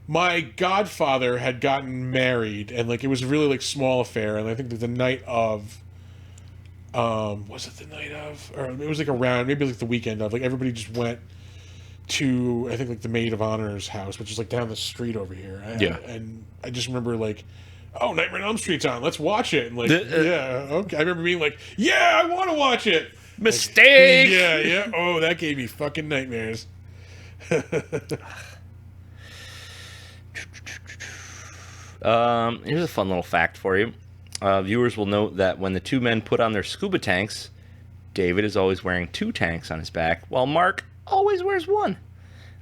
[SPEAKER 1] my godfather had gotten married, and, like, it was a really, like, small affair, and I think that the night of, was it the night of? Or it was, like, around, maybe, like, the weekend of, like, everybody just went to, I think, like, the Maid of Honor's house, which is, like, down the street over here. And I just remember, like, oh, Nightmare on Elm Street's on, let's watch it. And, like, yeah, okay. I remember being like, yeah, I want to watch it.
[SPEAKER 2] Mistake!
[SPEAKER 1] Like, yeah. Oh, that gave me fucking nightmares.
[SPEAKER 2] Here's a fun little fact for you. Viewers will note that when the two men put on their scuba tanks, David is always wearing 2 tanks on his back, while Mark always wears 1.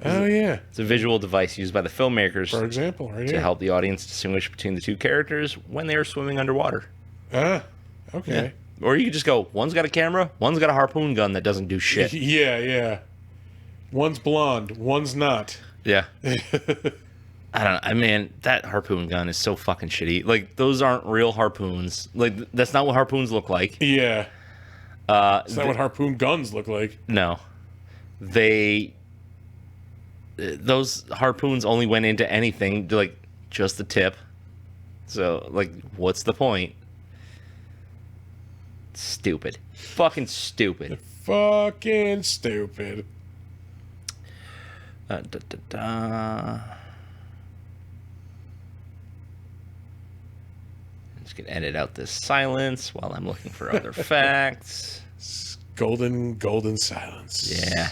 [SPEAKER 1] Oh, yeah.
[SPEAKER 2] It's a visual device used by the filmmakers
[SPEAKER 1] For example, right here.
[SPEAKER 2] to help the audience distinguish between the 2 characters when they are swimming underwater.
[SPEAKER 1] Okay.
[SPEAKER 2] Yeah. Or you could just go, one's got a camera, one's got a harpoon gun that doesn't do shit.
[SPEAKER 1] Yeah. One's blonde, one's not.
[SPEAKER 2] Yeah. I don't know. I mean, that harpoon gun is so fucking shitty. Like, those aren't real harpoons. Like, that's not what harpoons look like.
[SPEAKER 1] Yeah. It's not what harpoon guns look like.
[SPEAKER 2] No. Those harpoons only went into anything, like, just the tip. So, like, what's the point? Stupid. Fucking stupid.
[SPEAKER 1] Fucking stupid.
[SPEAKER 2] Just gonna edit out this silence while I'm looking for other facts.
[SPEAKER 1] Golden silence.
[SPEAKER 2] Yeah.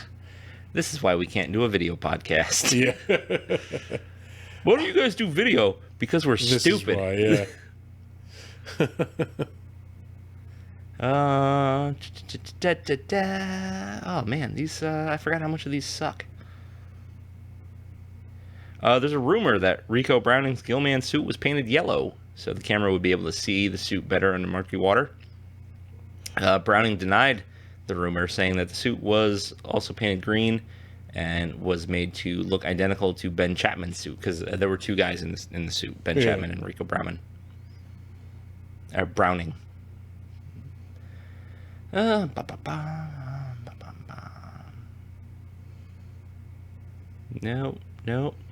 [SPEAKER 2] This is why we can't do a video podcast.
[SPEAKER 1] Yeah.
[SPEAKER 2] Why don't you guys do video? Because we're
[SPEAKER 1] This
[SPEAKER 2] stupid.
[SPEAKER 1] is why, yeah.
[SPEAKER 2] Oh man, these I forgot how much of these suck. There's a rumor that Rico Browning's Gillman suit was painted yellow, so the camera would be able to see the suit better under murky water. Browning denied the rumor, saying that the suit was also painted green and was made to look identical to Ben Chapman's suit, because there were two guys in the suit, Ben Chapman and Rico Browning. Browning. No,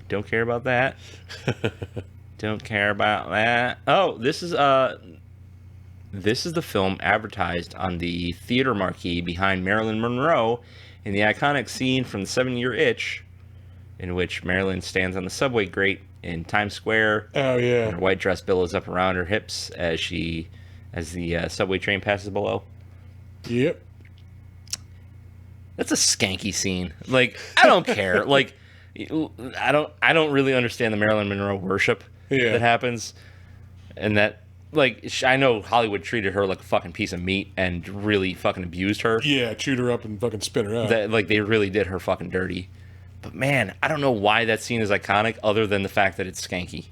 [SPEAKER 2] don't care about that. Don't care about that. Oh, this is the film advertised on the theater marquee behind Marilyn Monroe in the iconic scene from the 7-Year Itch, in which Marilyn stands on the subway grate in Times Square.
[SPEAKER 1] Oh yeah.
[SPEAKER 2] And her white dress billows up around her hips as the subway train passes below.
[SPEAKER 1] Yep.
[SPEAKER 2] That's a skanky scene. Like, I don't care. Like, I don't really understand the Marilyn Monroe worship that happens, and that, like, I know Hollywood treated her like a fucking piece of meat and really fucking abused her.
[SPEAKER 1] Yeah, chewed her up and fucking spit her out.
[SPEAKER 2] That, like, they really did her fucking dirty. But man, I don't know why that scene is iconic, other than the fact that it's skanky.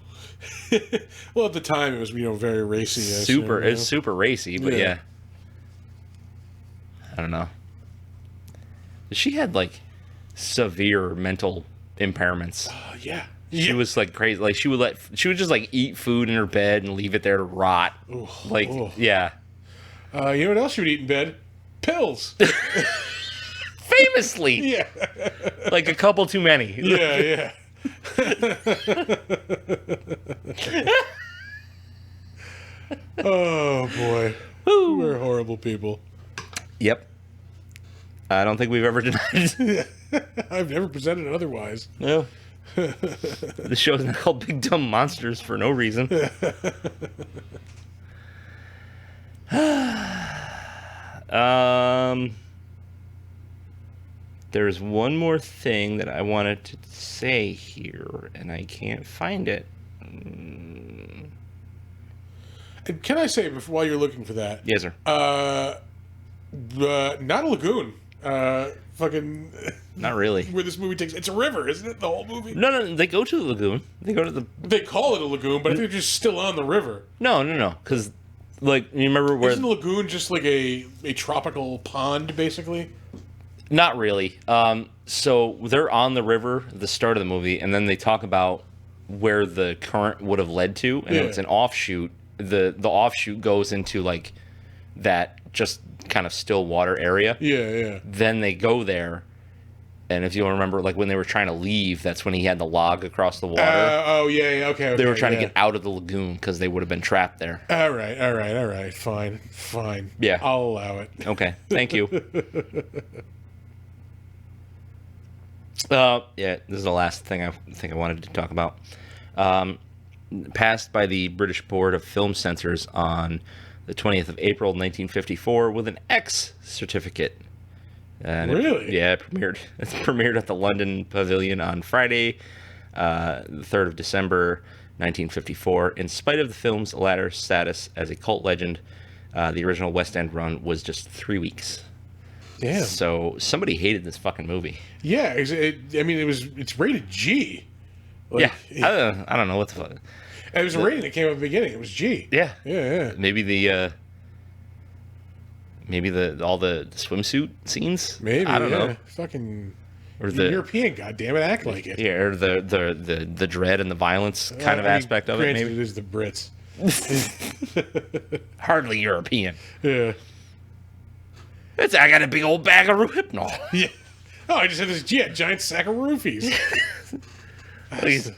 [SPEAKER 1] Well, at the time it was very racy.
[SPEAKER 2] It's super racy, but yeah. I don't know. She had like severe mental impairments.
[SPEAKER 1] Yeah.
[SPEAKER 2] She was like crazy. Like she would just like eat food in her bed and leave it there to rot.
[SPEAKER 1] Ooh,
[SPEAKER 2] like, yeah.
[SPEAKER 1] You know what else she would eat in bed? Pills.
[SPEAKER 2] Famously.
[SPEAKER 1] Yeah.
[SPEAKER 2] Like a couple too many.
[SPEAKER 1] Yeah. Oh boy.
[SPEAKER 2] Woo.
[SPEAKER 1] We're horrible people.
[SPEAKER 2] Yep. I don't think we've ever denied.
[SPEAKER 1] I've never presented it otherwise.
[SPEAKER 2] No. The show's not called Big Dumb Monsters for no reason. There's one more thing that I wanted to say here, and I can't find it.
[SPEAKER 1] And can I say, while you're looking for that?
[SPEAKER 2] Yes, sir.
[SPEAKER 1] Not a lagoon. Fucking.
[SPEAKER 2] Not really.
[SPEAKER 1] Where this movie takes. It's a river, isn't it? The whole movie?
[SPEAKER 2] No. They go to the lagoon. They go to the.
[SPEAKER 1] They call it a lagoon, but I think they're just still on the river.
[SPEAKER 2] No. Because, like, you remember where.
[SPEAKER 1] Isn't the lagoon just like a tropical pond, basically?
[SPEAKER 2] Not really. So they're on the river at the start of the movie, and then they talk about where the current would have led to, and it's an offshoot. The offshoot goes into like that just kind of still water area.
[SPEAKER 1] Yeah.
[SPEAKER 2] Then they go there, and if you'll remember, like when they were trying to leave, that's when he had the log across the water.
[SPEAKER 1] Yeah. Okay.
[SPEAKER 2] They were trying to get out of the lagoon because they would have been trapped there.
[SPEAKER 1] All right. Fine.
[SPEAKER 2] Yeah.
[SPEAKER 1] I'll allow it.
[SPEAKER 2] Okay. Thank you. Yeah, this is the last thing I think I wanted to talk about. Passed by the British Board of Film Censors on the 20th of April, 1954, with an X certificate. And
[SPEAKER 1] Really?
[SPEAKER 2] It premiered at the London Pavilion on Friday, the 3rd of December, 1954. In spite of the film's latter status as a cult legend, the original West End run was just 3 weeks.
[SPEAKER 1] Damn.
[SPEAKER 2] So somebody hated this fucking movie.
[SPEAKER 1] Yeah. It's rated G. Like,
[SPEAKER 2] yeah. I don't know what the fuck.
[SPEAKER 1] It was a rating that came up at the beginning. It was G.
[SPEAKER 2] Yeah.
[SPEAKER 1] Yeah.
[SPEAKER 2] Maybe all the swimsuit scenes.
[SPEAKER 1] Maybe.
[SPEAKER 2] I don't know.
[SPEAKER 1] Fucking.
[SPEAKER 2] Or
[SPEAKER 1] the European, goddammit, act like it.
[SPEAKER 2] Yeah, or the dread and the violence kind of aspect of it. Maybe
[SPEAKER 1] it is the Brits.
[SPEAKER 2] Hardly European.
[SPEAKER 1] Yeah.
[SPEAKER 2] I got a big old bag of Hypnol.
[SPEAKER 1] Yeah. Oh, I just had this giant sack of roofies.
[SPEAKER 2] He's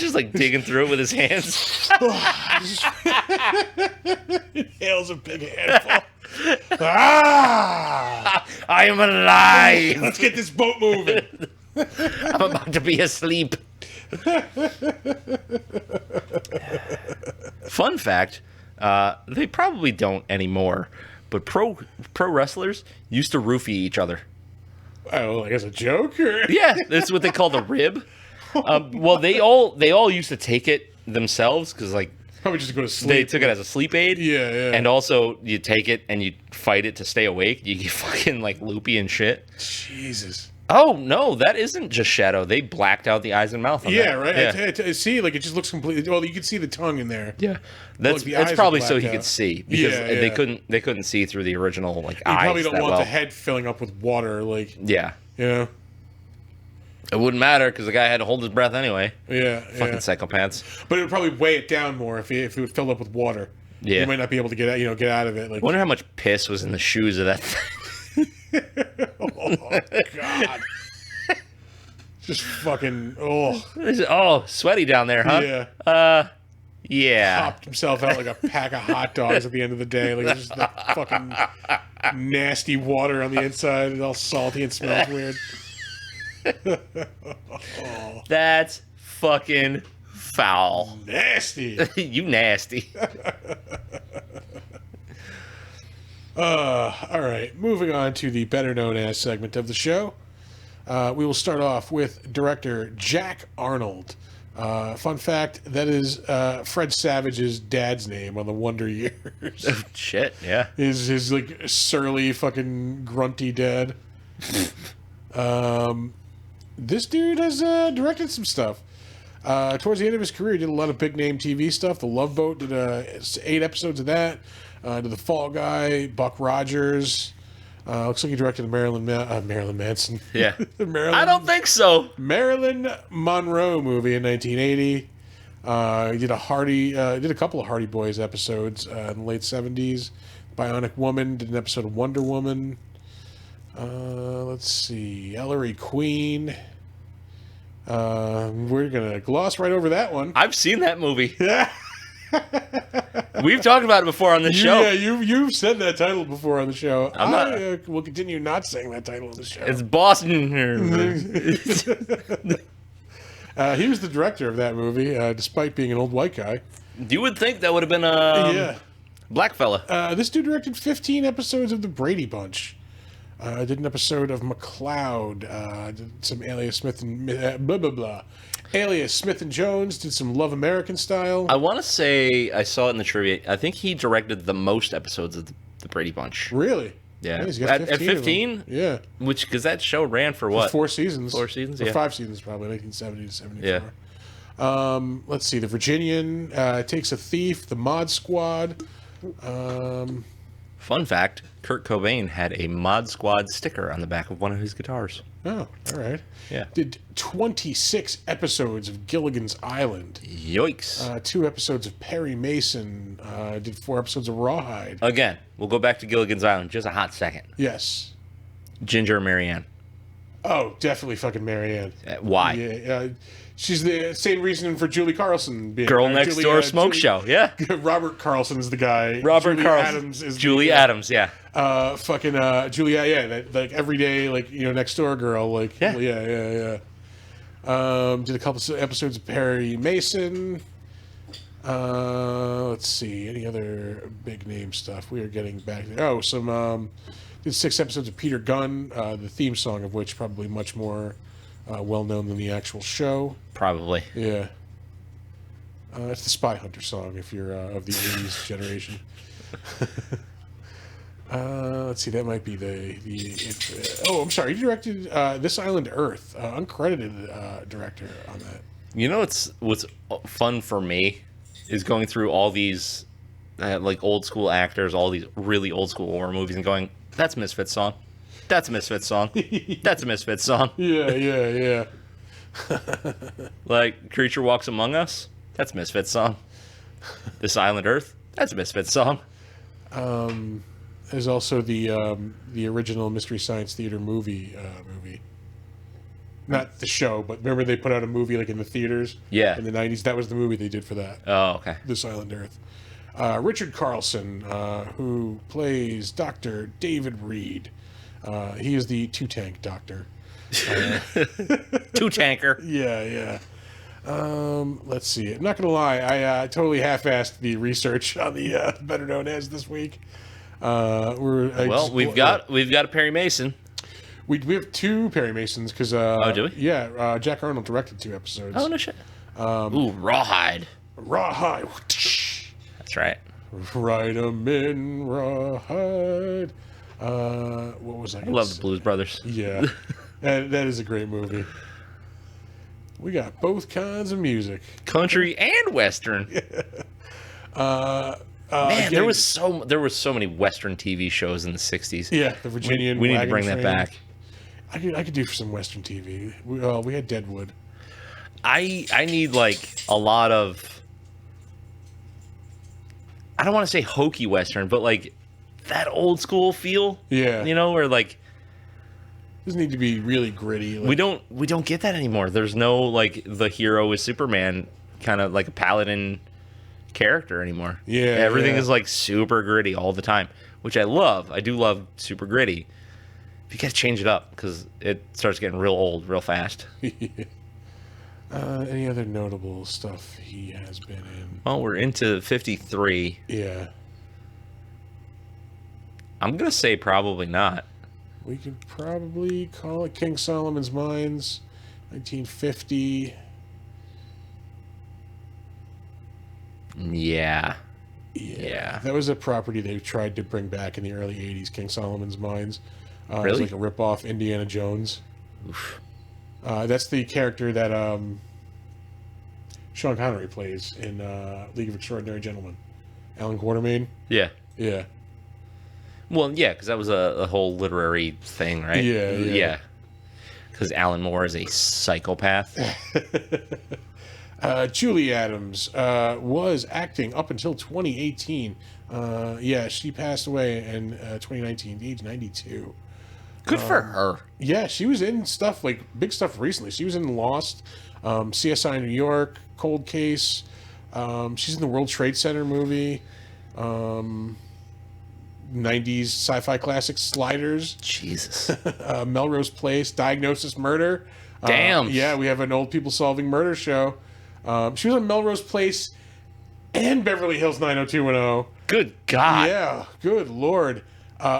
[SPEAKER 2] just like digging through it with his hands.
[SPEAKER 1] Inhales a big handful. Ah!
[SPEAKER 2] I am alive.
[SPEAKER 1] Let's get this boat moving.
[SPEAKER 2] I'm about to be asleep. Fun fact, they probably don't anymore, but pro wrestlers used to roofie each other.
[SPEAKER 1] Oh, like as a joke? Or?
[SPEAKER 2] Yeah, that's what they call the rib. Well, they all used to take it themselves because like
[SPEAKER 1] probably just go to sleep.
[SPEAKER 2] They took it as a sleep aid.
[SPEAKER 1] Yeah.
[SPEAKER 2] And also, you take it and you fight it to stay awake. You get fucking like loopy and shit.
[SPEAKER 1] Jesus.
[SPEAKER 2] Oh no, that isn't just shadow. They blacked out the eyes and mouth. On
[SPEAKER 1] Yeah,
[SPEAKER 2] that.
[SPEAKER 1] right.
[SPEAKER 2] Yeah.
[SPEAKER 1] I see, like it just looks completely. Well, you can see the tongue in there.
[SPEAKER 2] Yeah,
[SPEAKER 1] Like, the eyes
[SPEAKER 2] that's
[SPEAKER 1] are
[SPEAKER 2] probably so
[SPEAKER 1] blacked
[SPEAKER 2] he
[SPEAKER 1] out.
[SPEAKER 2] could see because
[SPEAKER 1] Yeah,
[SPEAKER 2] they couldn't see through the original like
[SPEAKER 1] You
[SPEAKER 2] eyes
[SPEAKER 1] probably don't
[SPEAKER 2] that
[SPEAKER 1] want
[SPEAKER 2] well.
[SPEAKER 1] the head filling up with water, like
[SPEAKER 2] Yeah,
[SPEAKER 1] you know.
[SPEAKER 2] it wouldn't matter because the guy had to hold his breath anyway.
[SPEAKER 1] Yeah,
[SPEAKER 2] Fucking psychopaths.
[SPEAKER 1] But it would probably weigh it down more if it was filled up with water.
[SPEAKER 2] Yeah.
[SPEAKER 1] You might not be able to get out of it. Like,
[SPEAKER 2] I wonder how much piss was in the shoes of that thing.
[SPEAKER 1] oh God. Just fucking
[SPEAKER 2] Oh, sweaty down there, huh?
[SPEAKER 1] yeah.
[SPEAKER 2] Yeah.
[SPEAKER 1] Popped himself out like a pack of hot dogs at the end of the day. Like it's just that fucking nasty water on the inside. It's all salty and smells weird.
[SPEAKER 2] That's fucking foul.
[SPEAKER 1] Nasty.
[SPEAKER 2] You nasty.
[SPEAKER 1] All right. Moving on to the better known as segment of the show. We will start off with director Jack Arnold. Fun fact, that is Fred Savage's dad's name on the Wonder Years.
[SPEAKER 2] Shit, yeah.
[SPEAKER 1] His like surly fucking grunty dad. This dude has directed some stuff. Towards the end of his career, he did a lot of big name TV stuff. The Love Boat did 8 episodes of that. Did The Fall Guy, Buck Rogers. Looks like he directed the Marilyn Manson.
[SPEAKER 2] Yeah. I don't think so.
[SPEAKER 1] Marilyn Monroe movie in 1980. He did a couple of Hardy Boys episodes in the late 70s. Bionic Woman did an episode of Wonder Woman. Let's see, Ellery Queen. We're gonna gloss right over that one.
[SPEAKER 2] I've seen that movie. We've talked about it before on the show.
[SPEAKER 1] Yeah, you've said that title before on the show.
[SPEAKER 2] I'm not.
[SPEAKER 1] Will continue not saying that title on the show.
[SPEAKER 2] It's Boston.
[SPEAKER 1] He was the director of that movie, despite being an old white guy.
[SPEAKER 2] You would think that would have been black fella.
[SPEAKER 1] This dude directed 15 episodes of The Brady Bunch. Did an episode of McCloud. Did some Alias Smith and blah blah blah. Alias Smith and Jones did some Love American Style.
[SPEAKER 2] I want to say I saw it in the trivia. I think he directed the most episodes of the Brady Bunch.
[SPEAKER 1] Really?
[SPEAKER 2] Yeah.
[SPEAKER 1] He's got
[SPEAKER 2] At 15?
[SPEAKER 1] Yeah.
[SPEAKER 2] Which, because that show ran for what?
[SPEAKER 1] 4 seasons.
[SPEAKER 2] 4 seasons,
[SPEAKER 1] Or
[SPEAKER 2] yeah.
[SPEAKER 1] 5 seasons, probably, 1970 to 74.
[SPEAKER 2] Yeah.
[SPEAKER 1] Let's see. The Virginian, Takes a Thief, The Mod Squad.
[SPEAKER 2] Fun fact, Kurt Cobain had a Mod Squad sticker on the back of one of his guitars.
[SPEAKER 1] Oh, all right.
[SPEAKER 2] Yeah.
[SPEAKER 1] Did 26 episodes of Gilligan's Island.
[SPEAKER 2] Yoicks.
[SPEAKER 1] 2 episodes of Perry Mason. Did 4 episodes of Rawhide.
[SPEAKER 2] Again, we'll go back to Gilligan's Island just a hot second.
[SPEAKER 1] Yes.
[SPEAKER 2] Ginger and Marianne.
[SPEAKER 1] Oh, definitely fucking Marianne.
[SPEAKER 2] Why?
[SPEAKER 1] Yeah, she's the same reason for Julie Carlson being
[SPEAKER 2] Girl Next Door Smoke Show. Yeah.
[SPEAKER 1] Robert Carlson is the guy.
[SPEAKER 2] Robert
[SPEAKER 1] Julie
[SPEAKER 2] Carlson.
[SPEAKER 1] Adams is
[SPEAKER 2] Julie Adams. Yeah.
[SPEAKER 1] Julia. Yeah, that like everyday like next door girl. Like
[SPEAKER 2] Yeah.
[SPEAKER 1] Yeah. Did a couple episodes of Perry Mason. Let's see, any other big name stuff. We are getting back there. Oh, some did 6 episodes of Peter Gunn. The theme song of which probably much more well known than the actual show.
[SPEAKER 2] Probably.
[SPEAKER 1] Yeah. It's the Spy Hunter song if you're of the 80s generation. Let's see, that might be I'm sorry, he directed This Island Earth, uncredited director on that.
[SPEAKER 2] You know what's fun for me is going through all these like old school actors, all these really old school horror movies, and going, "That's a Misfits song. That's a Misfits song. That's a Misfits song."
[SPEAKER 1] Yeah.
[SPEAKER 2] Like Creature Walks Among Us. That's a Misfits song. This Island Earth. That's a Misfits song.
[SPEAKER 1] There's also the original Mystery Science Theater movie. Not the show, but remember they put out a movie like in the theaters?
[SPEAKER 2] Yeah.
[SPEAKER 1] In the 90s? That was the movie they did for that.
[SPEAKER 2] Oh, okay.
[SPEAKER 1] This Island Earth. Richard Carlson, who plays Dr. David Reed. He is the two-tank doctor.
[SPEAKER 2] Two tanker.
[SPEAKER 1] Yeah. Let's see. I'm not going to lie. I totally half-assed the research on the better known as this week.
[SPEAKER 2] We've got a Perry Mason.
[SPEAKER 1] We have 2 Perry Masons because
[SPEAKER 2] do we?
[SPEAKER 1] Yeah, Jack Arnold directed 2 episodes.
[SPEAKER 2] Oh no shit. Ooh, Rawhide.
[SPEAKER 1] Rawhide.
[SPEAKER 2] That's right.
[SPEAKER 1] Ride 'em in Rawhide. What was I?
[SPEAKER 2] I love the Blues Brothers.
[SPEAKER 1] Yeah. That is a great movie. We got both kinds of music.
[SPEAKER 2] Country and Western. Man,
[SPEAKER 1] again,
[SPEAKER 2] there was so many Western TV shows in the 60s.
[SPEAKER 1] Yeah, the Virginian
[SPEAKER 2] We need to
[SPEAKER 1] Wagon
[SPEAKER 2] bring that
[SPEAKER 1] Train.
[SPEAKER 2] back.
[SPEAKER 1] I could do for some Western TV. We had Deadwood.
[SPEAKER 2] I need like a lot of, I don't want to say hokey Western, but like that old school feel.
[SPEAKER 1] Yeah.
[SPEAKER 2] You know, where like
[SPEAKER 1] Doesn't need to be really gritty. Like,
[SPEAKER 2] we don't get that anymore. There's no like the hero is Superman kind of like a paladin character anymore.
[SPEAKER 1] Yeah,
[SPEAKER 2] Everything
[SPEAKER 1] yeah.
[SPEAKER 2] is like super gritty all the time, which I love. I do love super gritty. You got to change it up because it starts getting real old real fast.
[SPEAKER 1] Any other notable stuff he has been in?
[SPEAKER 2] Well, we're into 53.
[SPEAKER 1] Yeah.
[SPEAKER 2] I'm going to say probably not.
[SPEAKER 1] We could probably call it King Solomon's Mines, 1950.
[SPEAKER 2] Yeah.
[SPEAKER 1] That was a property they tried to bring back in the early 80s, King Solomon's Mines. It was
[SPEAKER 2] Really?
[SPEAKER 1] like a rip-off Indiana Jones. That's the character that Sean Connery plays in League of Extraordinary Gentlemen. Alan Quartermain.
[SPEAKER 2] Yeah.
[SPEAKER 1] Yeah.
[SPEAKER 2] Well, yeah, because that was a whole literary thing, right?
[SPEAKER 1] Yeah.
[SPEAKER 2] Because Alan Moore is a psychopath.
[SPEAKER 1] Julie Adams was acting up until 2018. She passed away in 2019, age 92.
[SPEAKER 2] Good for her.
[SPEAKER 1] Yeah, she was in stuff like big stuff recently. She was in Lost, CSI New York, Cold Case. She's in the World Trade Center movie. 90s sci-fi classic Sliders.
[SPEAKER 2] Jesus.
[SPEAKER 1] Melrose Place, Diagnosis Murder.
[SPEAKER 2] Damn.
[SPEAKER 1] Yeah, we have an old people solving murder show. She was on Melrose Place and Beverly Hills 90210.
[SPEAKER 2] Good God.
[SPEAKER 1] Yeah, good Lord.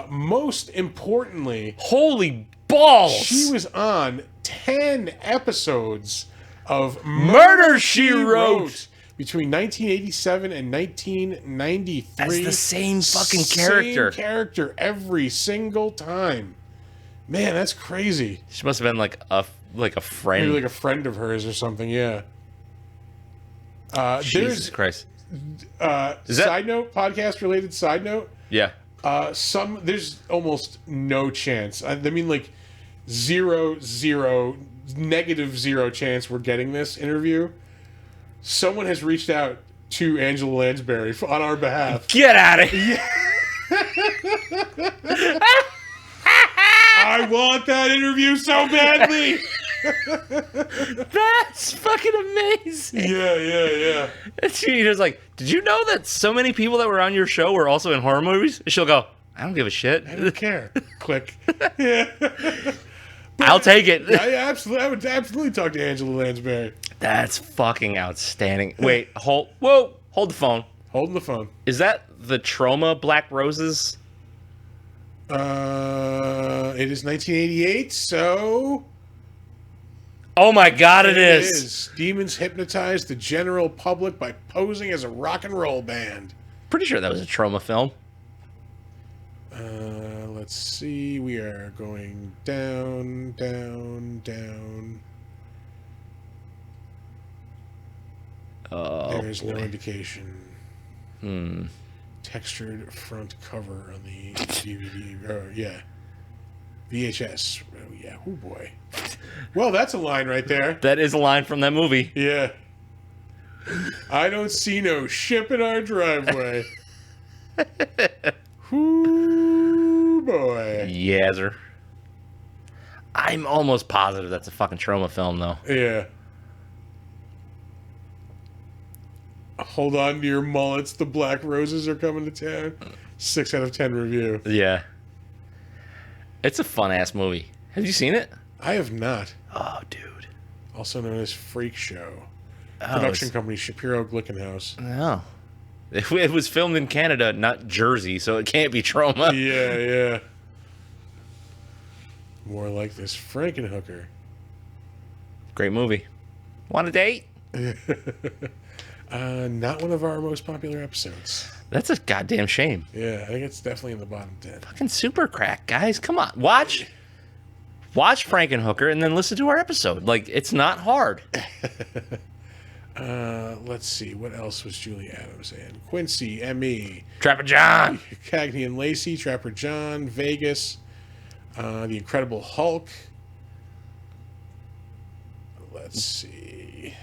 [SPEAKER 1] Most importantly,
[SPEAKER 2] Holy balls.
[SPEAKER 1] she was on 10 episodes of
[SPEAKER 2] Murder, She Wrote.
[SPEAKER 1] between 1987 and 1993.
[SPEAKER 2] That's the same fucking character.
[SPEAKER 1] Same character every single time. Man, that's crazy.
[SPEAKER 2] She must have been like a friend.
[SPEAKER 1] Maybe like a friend of hers or something, yeah.
[SPEAKER 2] Jesus Christ.
[SPEAKER 1] Side note, podcast related side note.
[SPEAKER 2] Yeah.
[SPEAKER 1] There's almost no chance. I mean, like -0 chance we're getting this interview. Someone has reached out to Angela Lansbury on our behalf.
[SPEAKER 2] Get out of here.
[SPEAKER 1] I want that interview so badly.
[SPEAKER 2] That's fucking amazing.
[SPEAKER 1] Yeah.
[SPEAKER 2] And she was like, did you know that so many people that were on your show were also in horror movies? And she'll go, I don't give a shit.
[SPEAKER 1] I don't care. Click. Yeah.
[SPEAKER 2] I'll take it.
[SPEAKER 1] I would absolutely talk to Angela Lansbury.
[SPEAKER 2] That's fucking outstanding. Wait, hold the phone.
[SPEAKER 1] Holding the phone.
[SPEAKER 2] Is that the Trauma Black Roses?
[SPEAKER 1] It is 1988, so...
[SPEAKER 2] Oh my God, it is.
[SPEAKER 1] Demons hypnotized the general public by posing as a rock and roll band.
[SPEAKER 2] Pretty sure that was a Trauma film.
[SPEAKER 1] Let's see. We are going down.
[SPEAKER 2] Oh,
[SPEAKER 1] There is no indication. Textured front cover on the DVD. VHS. Oh, yeah. Oh, boy. Well, that's a line right there.
[SPEAKER 2] that is a line from that movie.
[SPEAKER 1] Yeah. I don't see no ship in our driveway. Ooh, boy.
[SPEAKER 2] Yazzer. I'm almost positive that's a fucking Trauma film, though.
[SPEAKER 1] Yeah. Hold on to your mullets. The Black Roses are coming to town. 6 out of 10 review.
[SPEAKER 2] Yeah. It's a fun-ass movie. Have you seen it?
[SPEAKER 1] I have not.
[SPEAKER 2] Oh, dude.
[SPEAKER 1] Also known as Freak Show.
[SPEAKER 2] Oh,
[SPEAKER 1] Production company Shapiro Glickenhaus.
[SPEAKER 2] No. It was filmed in Canada, not Jersey, so it can't be Trauma.
[SPEAKER 1] Yeah. More like this Frankenhooker.
[SPEAKER 2] Great movie. Want a date?
[SPEAKER 1] Not one of our most popular episodes.
[SPEAKER 2] That's a goddamn shame.
[SPEAKER 1] Yeah, I think it's definitely in the bottom 10.
[SPEAKER 2] Fucking super crack, guys. Come on. Watch Watch Frankenhooker and then listen to our episode. Like, it's not hard.
[SPEAKER 1] Let's see. What else was Julie Adams in? Quincy, M.E.,
[SPEAKER 2] Trapper John.
[SPEAKER 1] Cagney and Lacey, Trapper John, Vegas, The Incredible Hulk. Let's see.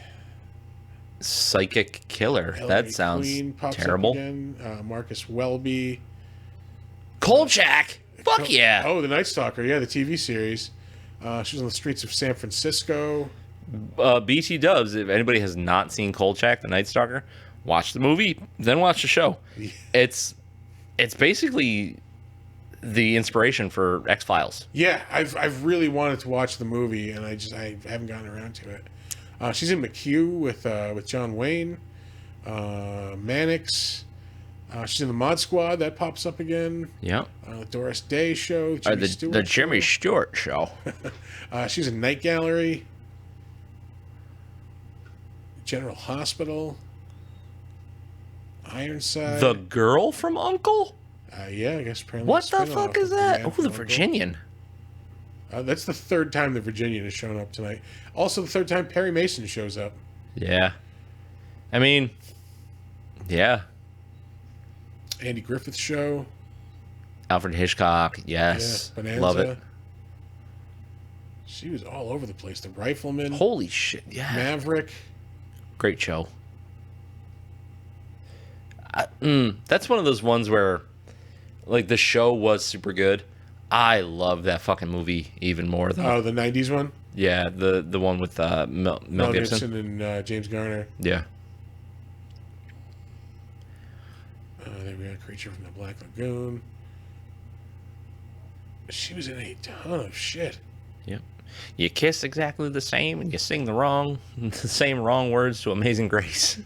[SPEAKER 2] Psychic Killer.
[SPEAKER 1] LA
[SPEAKER 2] That sounds
[SPEAKER 1] Queen pops up
[SPEAKER 2] terrible.
[SPEAKER 1] again. Marcus Welby.
[SPEAKER 2] Kolchak. Fuck yeah.
[SPEAKER 1] Oh, The Night Stalker. Yeah, the TV series. She was on the streets of San Francisco.
[SPEAKER 2] BT Dubs, if anybody has not seen Kolchak, the Night Stalker, watch the movie, then watch the show. It's basically the inspiration for X-Files.
[SPEAKER 1] Yeah, I've really wanted to watch the movie, and I haven't gotten around to it. She's in McHugh with John Wayne, Mannix. She's in the Mod Squad. That pops up again.
[SPEAKER 2] Yeah.
[SPEAKER 1] The Doris Day Show. Jimmy Stewart
[SPEAKER 2] The Jimmy Stewart Show.
[SPEAKER 1] She's in Night Gallery. General Hospital. Ironside.
[SPEAKER 2] The girl from Uncle?
[SPEAKER 1] Yeah, I guess apparently.
[SPEAKER 2] What
[SPEAKER 1] a
[SPEAKER 2] the
[SPEAKER 1] spin-off
[SPEAKER 2] fuck
[SPEAKER 1] of
[SPEAKER 2] is
[SPEAKER 1] The
[SPEAKER 2] that?
[SPEAKER 1] Man
[SPEAKER 2] Oh,
[SPEAKER 1] from
[SPEAKER 2] the
[SPEAKER 1] Uncle.
[SPEAKER 2] Virginian.
[SPEAKER 1] That's the third time the Virginian has shown up tonight. Also, the third time Perry Mason shows up.
[SPEAKER 2] Yeah. I mean, yeah.
[SPEAKER 1] Andy Griffith Show.
[SPEAKER 2] Alfred Hitchcock. Yes.
[SPEAKER 1] Yeah, Bonanza.
[SPEAKER 2] Love it.
[SPEAKER 1] She was all over the place. The Rifleman.
[SPEAKER 2] Holy shit. Yeah.
[SPEAKER 1] Maverick.
[SPEAKER 2] Great show. That's one of those ones where, like, the show was super good. I love that fucking movie even more, though.
[SPEAKER 1] Oh, the 90s one?
[SPEAKER 2] Yeah, the one with Mel Gibson.
[SPEAKER 1] and James Garner.
[SPEAKER 2] Yeah.
[SPEAKER 1] Then we got Creature from the Black Lagoon. She was in a ton of shit.
[SPEAKER 2] Yep. You kiss exactly the same and you sing the same wrong words to Amazing Grace.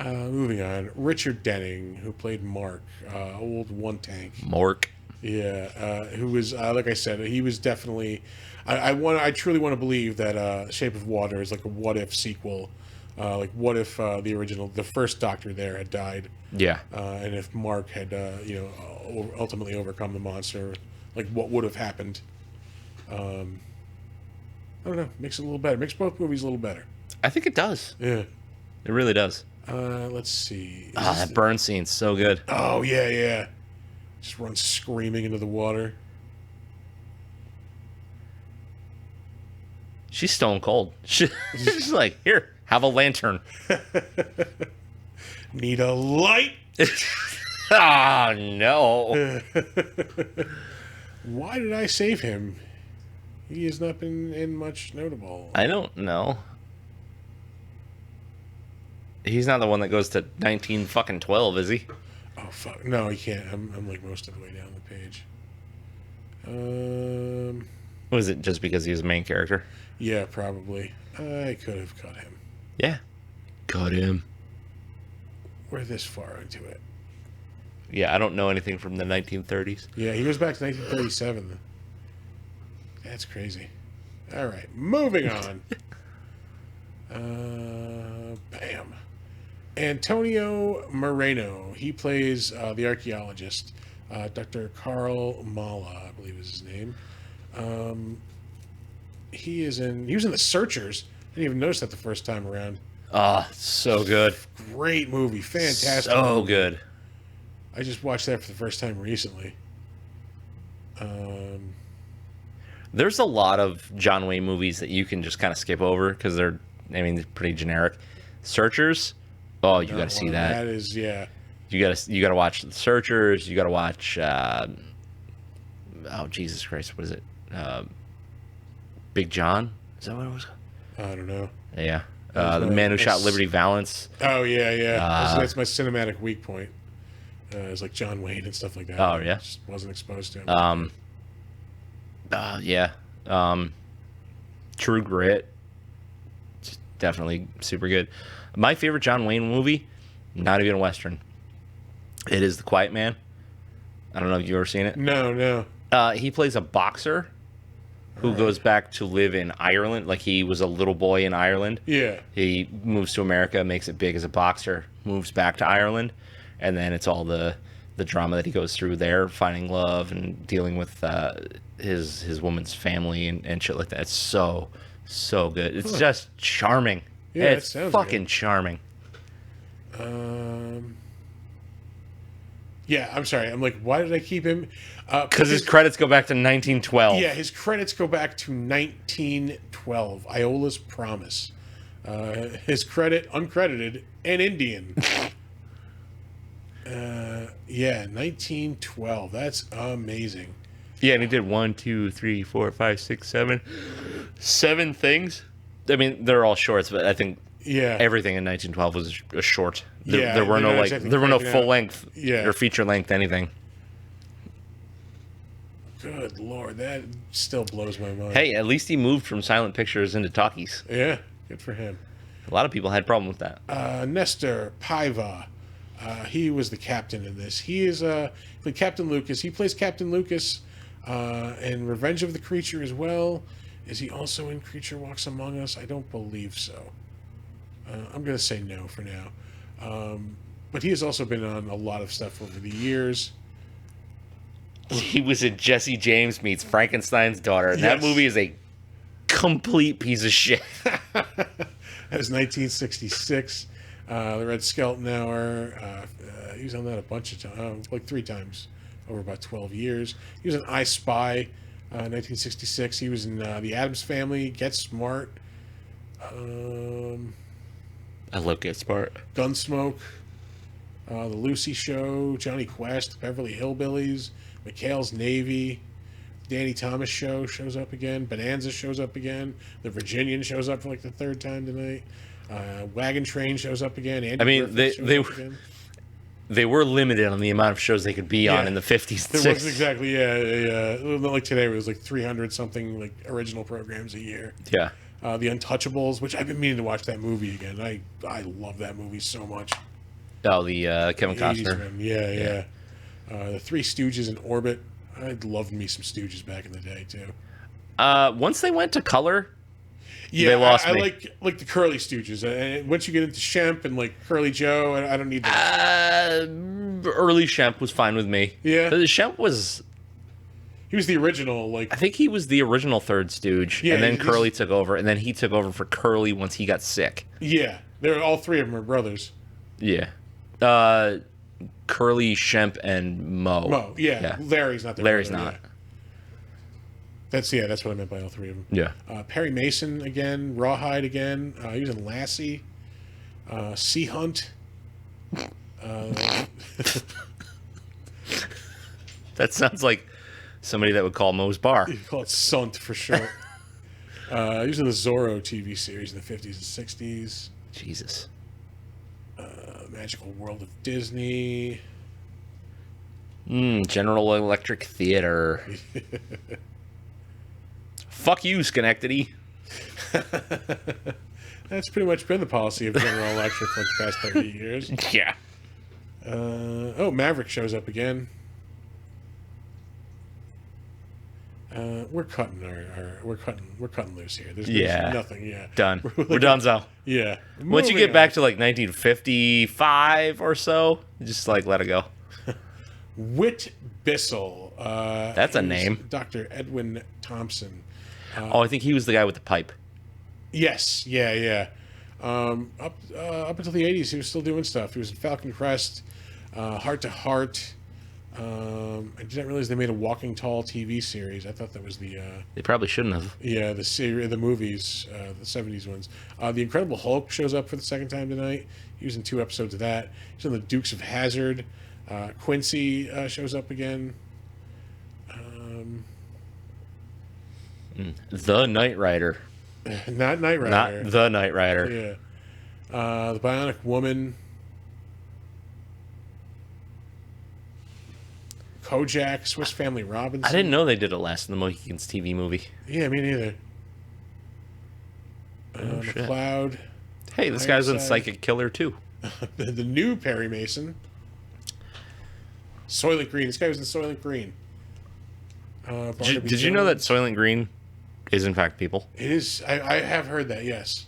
[SPEAKER 1] Moving on. Richard Denning, who played Mark, old One Tank.
[SPEAKER 2] Mork.
[SPEAKER 1] Yeah, who was like I said, he was definitely. I truly want to believe that Shape of Water is like a what if sequel. Like what if the first Doctor there had died,
[SPEAKER 2] Yeah.
[SPEAKER 1] and if Mark had ultimately overcome the monster, like what would have happened? I don't know. Makes it a little better. Makes both movies a little better.
[SPEAKER 2] I think it does.
[SPEAKER 1] Yeah.
[SPEAKER 2] It really does.
[SPEAKER 1] Let's see. Is
[SPEAKER 2] Oh,
[SPEAKER 1] this
[SPEAKER 2] that burn scene's so good.
[SPEAKER 1] Oh yeah. Just runs screaming into the water.
[SPEAKER 2] She's stone cold. She's like, here, have a lantern.
[SPEAKER 1] Need a light.
[SPEAKER 2] Oh, no.
[SPEAKER 1] Why did I save him? He has not been in much notable.
[SPEAKER 2] I don't know. He's not the one that goes to 1912, is he?
[SPEAKER 1] Oh fuck! No, he can't. I'm like most of the way down the page.
[SPEAKER 2] Was it just because he was the main character?
[SPEAKER 1] Yeah, probably. I could have cut him.
[SPEAKER 2] Yeah. Cut him.
[SPEAKER 1] We're this far into it.
[SPEAKER 2] Yeah, I don't know anything from the 1930s.
[SPEAKER 1] Yeah, he goes back to 1937. That's crazy. All right, moving on. Bam. Antonio Moreno. He plays the archaeologist, Dr. Carl Mala, I believe is his name. He was in The Searchers. I didn't even notice that the first time around.
[SPEAKER 2] Oh, so good.
[SPEAKER 1] Great movie, fantastic.
[SPEAKER 2] So
[SPEAKER 1] movie.
[SPEAKER 2] good.
[SPEAKER 1] I just watched that for the first time recently.
[SPEAKER 2] There's a lot of John Wayne movies that you can just kind of skip over because they're pretty generic. Searchers, oh, you got to see that.
[SPEAKER 1] That is, yeah.
[SPEAKER 2] You gotta watch The Searchers. You gotta watch. Oh Jesus Christ, what is it? Big John? Is that what it was?
[SPEAKER 1] I don't know.
[SPEAKER 2] Yeah. The Man Who Shot Liberty Valance.
[SPEAKER 1] Oh yeah. That's my cinematic weak point. It's like John Wayne and stuff like that.
[SPEAKER 2] Oh, yeah?
[SPEAKER 1] Just wasn't exposed to him.
[SPEAKER 2] Yeah. True Grit. It's definitely super good. My favorite John Wayne movie, not even a Western. It is The Quiet Man. I don't know if you've ever seen it.
[SPEAKER 1] No.
[SPEAKER 2] He plays a boxer who goes back to live in Ireland. Like, he was a little boy in Ireland.
[SPEAKER 1] Yeah.
[SPEAKER 2] He moves to America, makes it big as a boxer, moves back to Ireland, and then it's all the the drama that he goes through there, finding love and dealing with his woman's family and shit like that. It's so good. It's just charming.
[SPEAKER 1] Yeah,
[SPEAKER 2] it's
[SPEAKER 1] it sounds
[SPEAKER 2] fucking
[SPEAKER 1] good.
[SPEAKER 2] charming.
[SPEAKER 1] Yeah, I'm sorry. I'm like, why did I keep him?
[SPEAKER 2] Because his credits go back to 1912.
[SPEAKER 1] Yeah, his credits go back to 1912. Iola's Promise. His credit, uncredited, and Indian. Yeah, 1912. That's amazing.
[SPEAKER 2] Yeah, and he did 1, 2, 3, 4, 5, 6, 7. 7 things. I mean, they're all shorts, but I think everything in 1912 was a short. There were no there were no full length or feature length anything.
[SPEAKER 1] Good Lord, that still blows my mind.
[SPEAKER 2] Hey, at least he moved from silent pictures into talkies.
[SPEAKER 1] Yeah, good for him.
[SPEAKER 2] A lot of people had a problem with that.
[SPEAKER 1] Nestor Paiva, he was the captain in this. He is the Captain Lucas. He plays Captain Lucas in Revenge of the Creature as well. Is he also in Creature Walks Among Us? I don't believe so. I'm going to say no for now. But he has also been on a lot of stuff over the years.
[SPEAKER 2] He was in Jesse James Meets Frankenstein's Daughter, and that movie is a complete piece of shit.
[SPEAKER 1] That was 1966. The Red Skelton Hour. He was on that a bunch of times, like 3 times over about 12 years. He was in I Spy, 1966. He was in The Addams Family, Get Smart.
[SPEAKER 2] I love Get Smart.
[SPEAKER 1] Gunsmoke, The Lucy Show, Johnny Quest, Beverly Hillbillies, McHale's Navy, Danny Thomas Show shows up again, Bonanza shows up again, The Virginian shows up for like the 3rd time tonight, Wagon Train shows up again. Andy Griffith
[SPEAKER 2] they were limited on the amount of shows they could be on in the 50s.
[SPEAKER 1] There was exactly, like today it was like 300 something like original programs a year.
[SPEAKER 2] Yeah.
[SPEAKER 1] The Untouchables, which I've been meaning to watch that movie again. I love that movie so much.
[SPEAKER 2] Oh, the Kevin Costner.
[SPEAKER 1] One. Yeah. The Three Stooges in Orbit. I loved me some Stooges back in the day too.
[SPEAKER 2] Once they went to color,
[SPEAKER 1] yeah,
[SPEAKER 2] they lost me.
[SPEAKER 1] I like the Curly Stooges. And once you get into Shemp and like Curly Joe, I don't need that.
[SPEAKER 2] Early Shemp was fine with me.
[SPEAKER 1] Yeah,
[SPEAKER 2] Shemp was.
[SPEAKER 1] He was the original, like...
[SPEAKER 2] I think he was the original third stooge, and then Curly took over, and then he took over for Curly once he got sick.
[SPEAKER 1] Yeah, all 3 of them are brothers.
[SPEAKER 2] Yeah. Curly, Shemp, and Mo.
[SPEAKER 1] Yeah. Larry's not there.
[SPEAKER 2] Larry's not.
[SPEAKER 1] Yeah. That's what I meant by all 3 of them.
[SPEAKER 2] Yeah.
[SPEAKER 1] Perry Mason again, Rawhide again. He was in Lassie. Sea Hunt.
[SPEAKER 2] That sounds like somebody that would call Moe's Bar.
[SPEAKER 1] You call it Sunt for sure. He was in the Zorro TV series in the 50s and 60s.
[SPEAKER 2] Jesus.
[SPEAKER 1] Magical World of Disney.
[SPEAKER 2] General Electric Theater. Fuck you, Schenectady.
[SPEAKER 1] That's pretty much been the policy of General Electric for the past 30 years.
[SPEAKER 2] Yeah.
[SPEAKER 1] Maverick shows up again. We're cutting we're cutting loose here. There's nothing. Yeah,
[SPEAKER 2] done. We're done. So
[SPEAKER 1] yeah.
[SPEAKER 2] Once you get back to like 1955 or so, just like let it go.
[SPEAKER 1] Whit Bissell.
[SPEAKER 2] That's a name.
[SPEAKER 1] Dr. Edwin Thompson.
[SPEAKER 2] I think he was the guy with the pipe.
[SPEAKER 1] Yes. Yeah. Up until the 80s, he was still doing stuff. He was in Falcon Crest, Heart to Heart. I didn't realize they made a Walking Tall TV series. I thought that was the...
[SPEAKER 2] They probably shouldn't have.
[SPEAKER 1] Yeah, the movies, the 70s ones. The Incredible Hulk shows up for the 2nd time tonight. He was in 2 episodes of that. He's in the Dukes of Hazzard. Quincy shows up again.
[SPEAKER 2] The Knight Rider.
[SPEAKER 1] Not Knight Rider.
[SPEAKER 2] Not the Knight Rider.
[SPEAKER 1] Yeah. The Bionic Woman. Kojak, Swiss Family Robinson.
[SPEAKER 2] I didn't know they did a Last of the Mohicans TV movie.
[SPEAKER 1] Yeah, me neither.
[SPEAKER 2] Shit.
[SPEAKER 1] McLeod.
[SPEAKER 2] Hey, this guy's in Psychic Killer too.
[SPEAKER 1] The new Perry Mason. Soylent Green. This guy was in Soylent Green.
[SPEAKER 2] Did you know that Soylent Green is in fact people?
[SPEAKER 1] It is. I have heard that. Yes.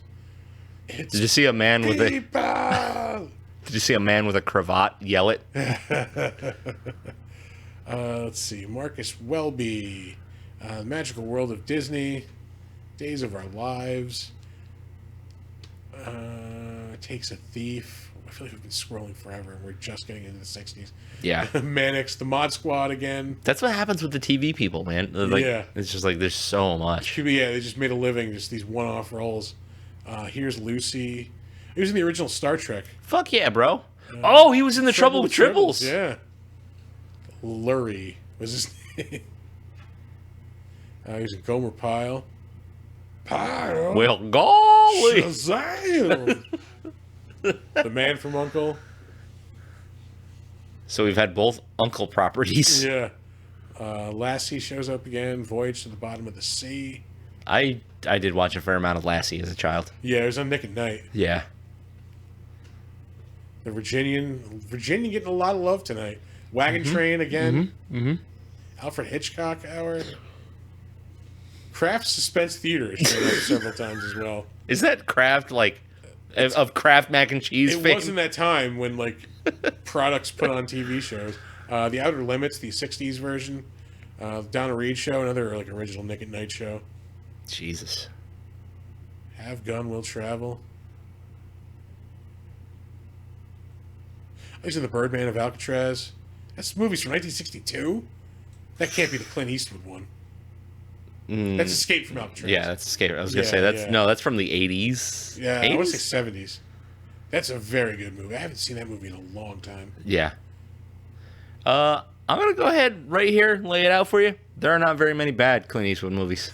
[SPEAKER 2] Did you see a man with
[SPEAKER 1] people.
[SPEAKER 2] Did you see a man with a cravat yell it?
[SPEAKER 1] Let's see. Marcus Welby. Magical World of Disney. Days of Our Lives. Takes a Thief. I feel like we've been scrolling forever and we're just getting into the 60s.
[SPEAKER 2] Yeah.
[SPEAKER 1] Mannix, The Mod Squad again.
[SPEAKER 2] That's what happens with the TV people, man. Like,
[SPEAKER 1] Yeah.
[SPEAKER 2] It's just like there's so much.
[SPEAKER 1] Yeah, they just made a living, just these one-off roles. Here's Lucy. He was in the original Star Trek.
[SPEAKER 2] Fuck yeah, bro. Oh, he was in the Trouble with Tribbles.
[SPEAKER 1] Yeah. Lurie was his name. He was in Gomer Pyle. Pyle.
[SPEAKER 2] Well, golly.
[SPEAKER 1] Shazam! The Man from U.N.C.L.E.
[SPEAKER 2] So we've had both Uncle properties.
[SPEAKER 1] Yeah. Lassie shows up again. Voyage to the Bottom of the Sea.
[SPEAKER 2] I did watch a fair amount of Lassie as a child.
[SPEAKER 1] Yeah, it was on Nick at Night.
[SPEAKER 2] Yeah.
[SPEAKER 1] The Virginian getting a lot of love tonight. Wagon Train again. Alfred Hitchcock Hour. Kraft Suspense Theater is showing up several times as well.
[SPEAKER 2] Is that Kraft, like, of Kraft mac and cheese
[SPEAKER 1] It
[SPEAKER 2] fame?
[SPEAKER 1] wasn't that time when, like, products put on TV shows. The Outer Limits, the 60s version. Donna Reed Show, another, like, original Nick at Night show.
[SPEAKER 2] Jesus.
[SPEAKER 1] Have Gun Will Travel. These are the Birdman of Alcatraz. That's movies from 1962? That can't be the Clint Eastwood one. That's Escape from Alcatraz.
[SPEAKER 2] Yeah, that's scary. I was gonna
[SPEAKER 1] Yeah,
[SPEAKER 2] say that's
[SPEAKER 1] yeah.
[SPEAKER 2] no, that's from the 80s.
[SPEAKER 1] Yeah,
[SPEAKER 2] 80s?
[SPEAKER 1] I want to say 70s. That's a very good movie. I haven't seen that movie in a long time.
[SPEAKER 2] Yeah. I'm gonna go ahead right here and lay it out for you. There are not very many bad Clint Eastwood movies.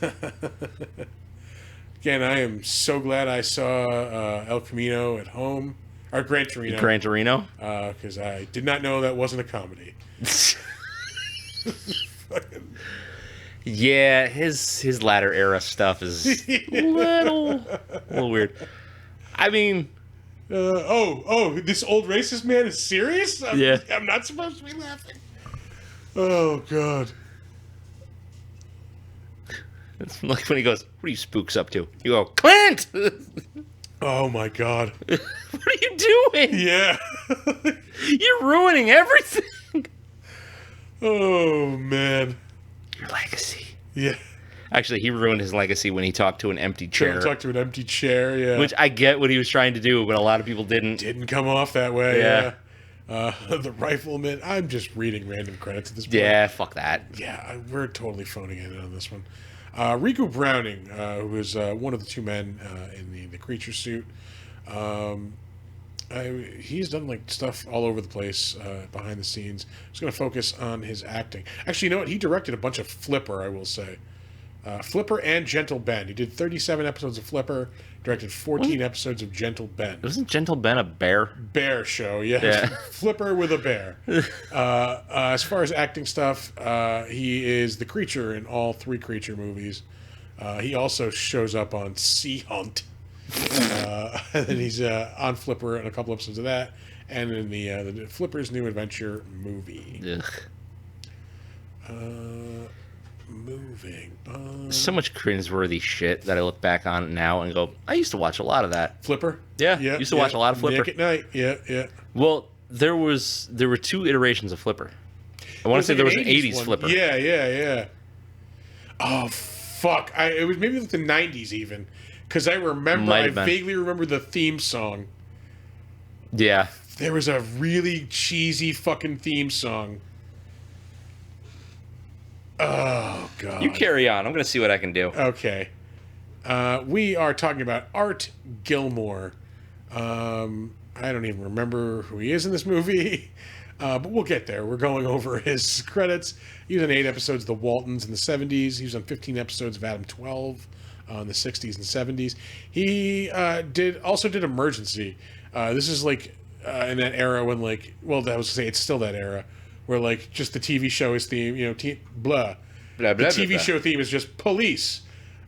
[SPEAKER 1] Again, I am so glad I saw El Camino at home. Or Gran Torino.
[SPEAKER 2] Gran Torino.
[SPEAKER 1] Because I did not know that wasn't a comedy.
[SPEAKER 2] Yeah, his latter era stuff is a little weird. I mean,
[SPEAKER 1] this old racist man is serious?
[SPEAKER 2] Yeah.
[SPEAKER 1] I'm not supposed to be laughing. Oh, God.
[SPEAKER 2] it's like when he goes, "What are you spooks up to?" You go, "Clint, what
[SPEAKER 1] Oh, my God.
[SPEAKER 2] are you doing?
[SPEAKER 1] Yeah.
[SPEAKER 2] You're ruining everything."
[SPEAKER 1] Oh, man.
[SPEAKER 2] Your legacy.
[SPEAKER 1] Yeah.
[SPEAKER 2] Actually, he ruined his legacy when he talked to an empty chair.
[SPEAKER 1] Talk to an empty chair, yeah.
[SPEAKER 2] Which I get what he was trying to do, but a lot of people didn't.
[SPEAKER 1] Didn't come off that way,
[SPEAKER 2] Yeah.
[SPEAKER 1] The Rifleman. I'm just reading random credits at this point.
[SPEAKER 2] Yeah, fuck that.
[SPEAKER 1] Yeah, we're totally phoning it in on this one. Riku Browning, who is one of the two men in the creature suit. He's done like stuff all over the place behind the scenes. I'm just going to focus on his acting. Actually, you know what? He directed a bunch of Flipper, I will say. Flipper and Gentle Ben. He did 37 episodes of Flipper, directed 14 episodes of Gentle Ben.
[SPEAKER 2] Wasn't Gentle Ben a bear?
[SPEAKER 1] Bear show, yes.
[SPEAKER 2] Yeah.
[SPEAKER 1] Flipper with a bear. As far as acting stuff, he is the creature in all three creature movies. He also shows up on Sea Hunt. And then he's on Flipper in a couple episodes of that, and in the Flipper's New Adventure movie.
[SPEAKER 2] Ugh.
[SPEAKER 1] Moving on.
[SPEAKER 2] So much cringeworthy shit that I look back on now and go, I used to watch a lot of that.
[SPEAKER 1] Flipper?
[SPEAKER 2] Yeah, used to watch a lot of Flipper.
[SPEAKER 1] Nick at Night, yeah.
[SPEAKER 2] Well, there were two iterations of Flipper. I want to say there was an 80s
[SPEAKER 1] one.
[SPEAKER 2] Flipper.
[SPEAKER 1] Yeah. Oh, fuck. It was maybe like the 90s even. Because I vaguely remember the theme song.
[SPEAKER 2] Yeah.
[SPEAKER 1] There was a really cheesy fucking theme song. Oh, God.
[SPEAKER 2] You carry on. I'm going to see what I can do.
[SPEAKER 1] Okay. We are talking about Art Gilmore. I don't even remember who he is in this movie, but we'll get there. We're going over his credits. He was on 8 episodes of The Waltons in the 70s. He was on 15 episodes of Adam 12 in the 60s and 70s. He also did Emergency. This is like in that era when it's still that era where like just the TV show is theme,
[SPEAKER 2] Blah,
[SPEAKER 1] the
[SPEAKER 2] blah,
[SPEAKER 1] TV
[SPEAKER 2] blah.
[SPEAKER 1] show theme is just police.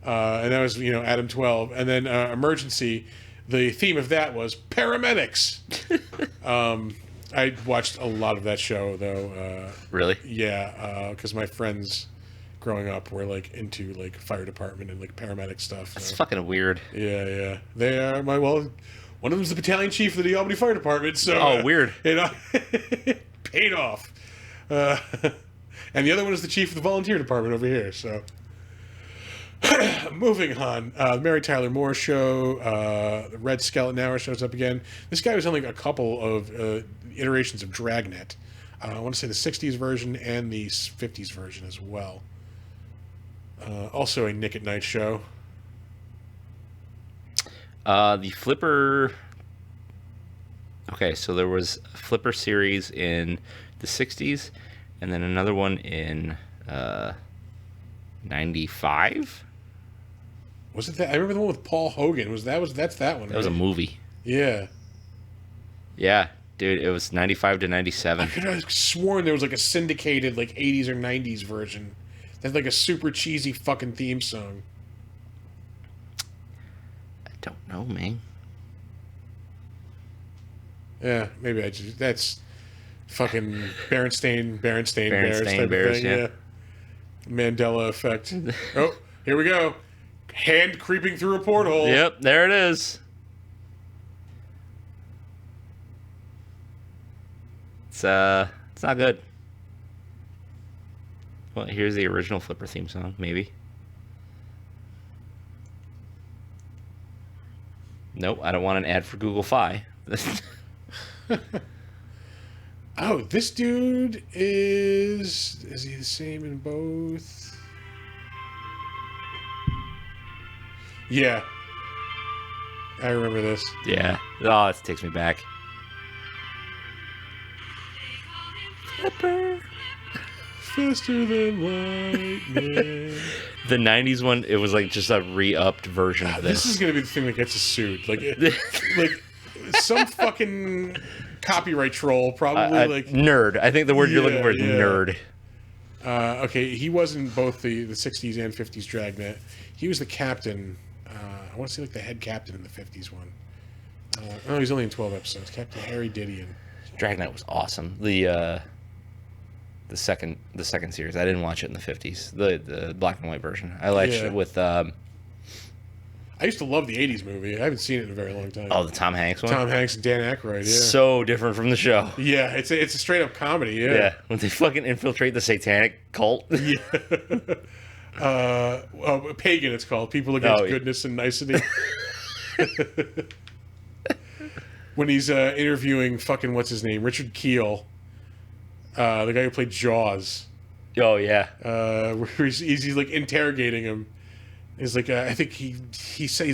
[SPEAKER 1] And that was, Adam 12. And then Emergency, the theme of that was paramedics. I watched a lot of that show, though.
[SPEAKER 2] Really?
[SPEAKER 1] Yeah, because my friends growing up were, like, into, like, fire department and, like, paramedic stuff.
[SPEAKER 2] That's
[SPEAKER 1] So.
[SPEAKER 2] fucking weird.
[SPEAKER 1] Yeah. They are One of them's the battalion chief of the Albany Fire Department. So,
[SPEAKER 2] weird.
[SPEAKER 1] It paid off. And the other one is the chief of the volunteer department over here. So, moving on. The Mary Tyler Moore Show. The Red Skeleton Hour shows up again. This guy was on like a couple of iterations of Dragnet. I want to say the 60s version and the 50s version as well. Also a Nick at Night show.
[SPEAKER 2] The Flipper... Okay, so there was a Flipper series in the 60s, and then another one in 95?
[SPEAKER 1] Was it that? I remember the one with Paul Hogan. That's that one,
[SPEAKER 2] That was a movie.
[SPEAKER 1] Yeah.
[SPEAKER 2] Yeah, dude, it was 95 to 97.
[SPEAKER 1] I could have sworn there was like a syndicated like 80s or 90s version. That's like a super cheesy fucking theme song.
[SPEAKER 2] I don't know, man.
[SPEAKER 1] Yeah, maybe that's fucking Berenstain Bears type
[SPEAKER 2] Bears,
[SPEAKER 1] of thing.
[SPEAKER 2] yeah.
[SPEAKER 1] Mandela effect. Oh, here we go. Hand creeping through a porthole.
[SPEAKER 2] Yep, there it is. It's not good. Well, here's the original Flipper theme song, maybe. Nope, I don't want an ad for Google Fi.
[SPEAKER 1] Oh, this dude is he the same in both? Yeah. I remember this.
[SPEAKER 2] Yeah. Oh, it takes me back.
[SPEAKER 1] Flipper. Faster than lightning.
[SPEAKER 2] The 90s one, it was like just a re-upped version of
[SPEAKER 1] This
[SPEAKER 2] this.
[SPEAKER 1] is going to be the thing that gets us sued. Like some fucking copyright troll probably like...
[SPEAKER 2] Nerd. I think the word you're looking for is
[SPEAKER 1] Yeah.
[SPEAKER 2] nerd.
[SPEAKER 1] Okay, he was in both the 60s and 50s Dragnet. He was the captain. I want to say like the head captain in the 50s one. Oh, he's only in 12 episodes. Captain Harry Didion.
[SPEAKER 2] Dragnet was awesome. The second series. I didn't watch it in the 50s. The black and white version. I liked it with
[SPEAKER 1] I used to love the 80s movie. I haven't seen it in a very long time.
[SPEAKER 2] the Tom Hanks one.
[SPEAKER 1] Tom Hanks and Dan Aykroyd, yeah.
[SPEAKER 2] So different from the show.
[SPEAKER 1] Yeah, it's a straight up comedy, yeah.
[SPEAKER 2] Yeah, when they fucking infiltrate the satanic cult.
[SPEAKER 1] Yeah. Pagan, it's called. People Against
[SPEAKER 2] Oh, yeah.
[SPEAKER 1] Goodness and Nicety. When he's interviewing fucking, what's his name? Richard Keel. The guy who played Jaws.
[SPEAKER 2] Oh yeah.
[SPEAKER 1] Where he's like interrogating him. He's like, I think he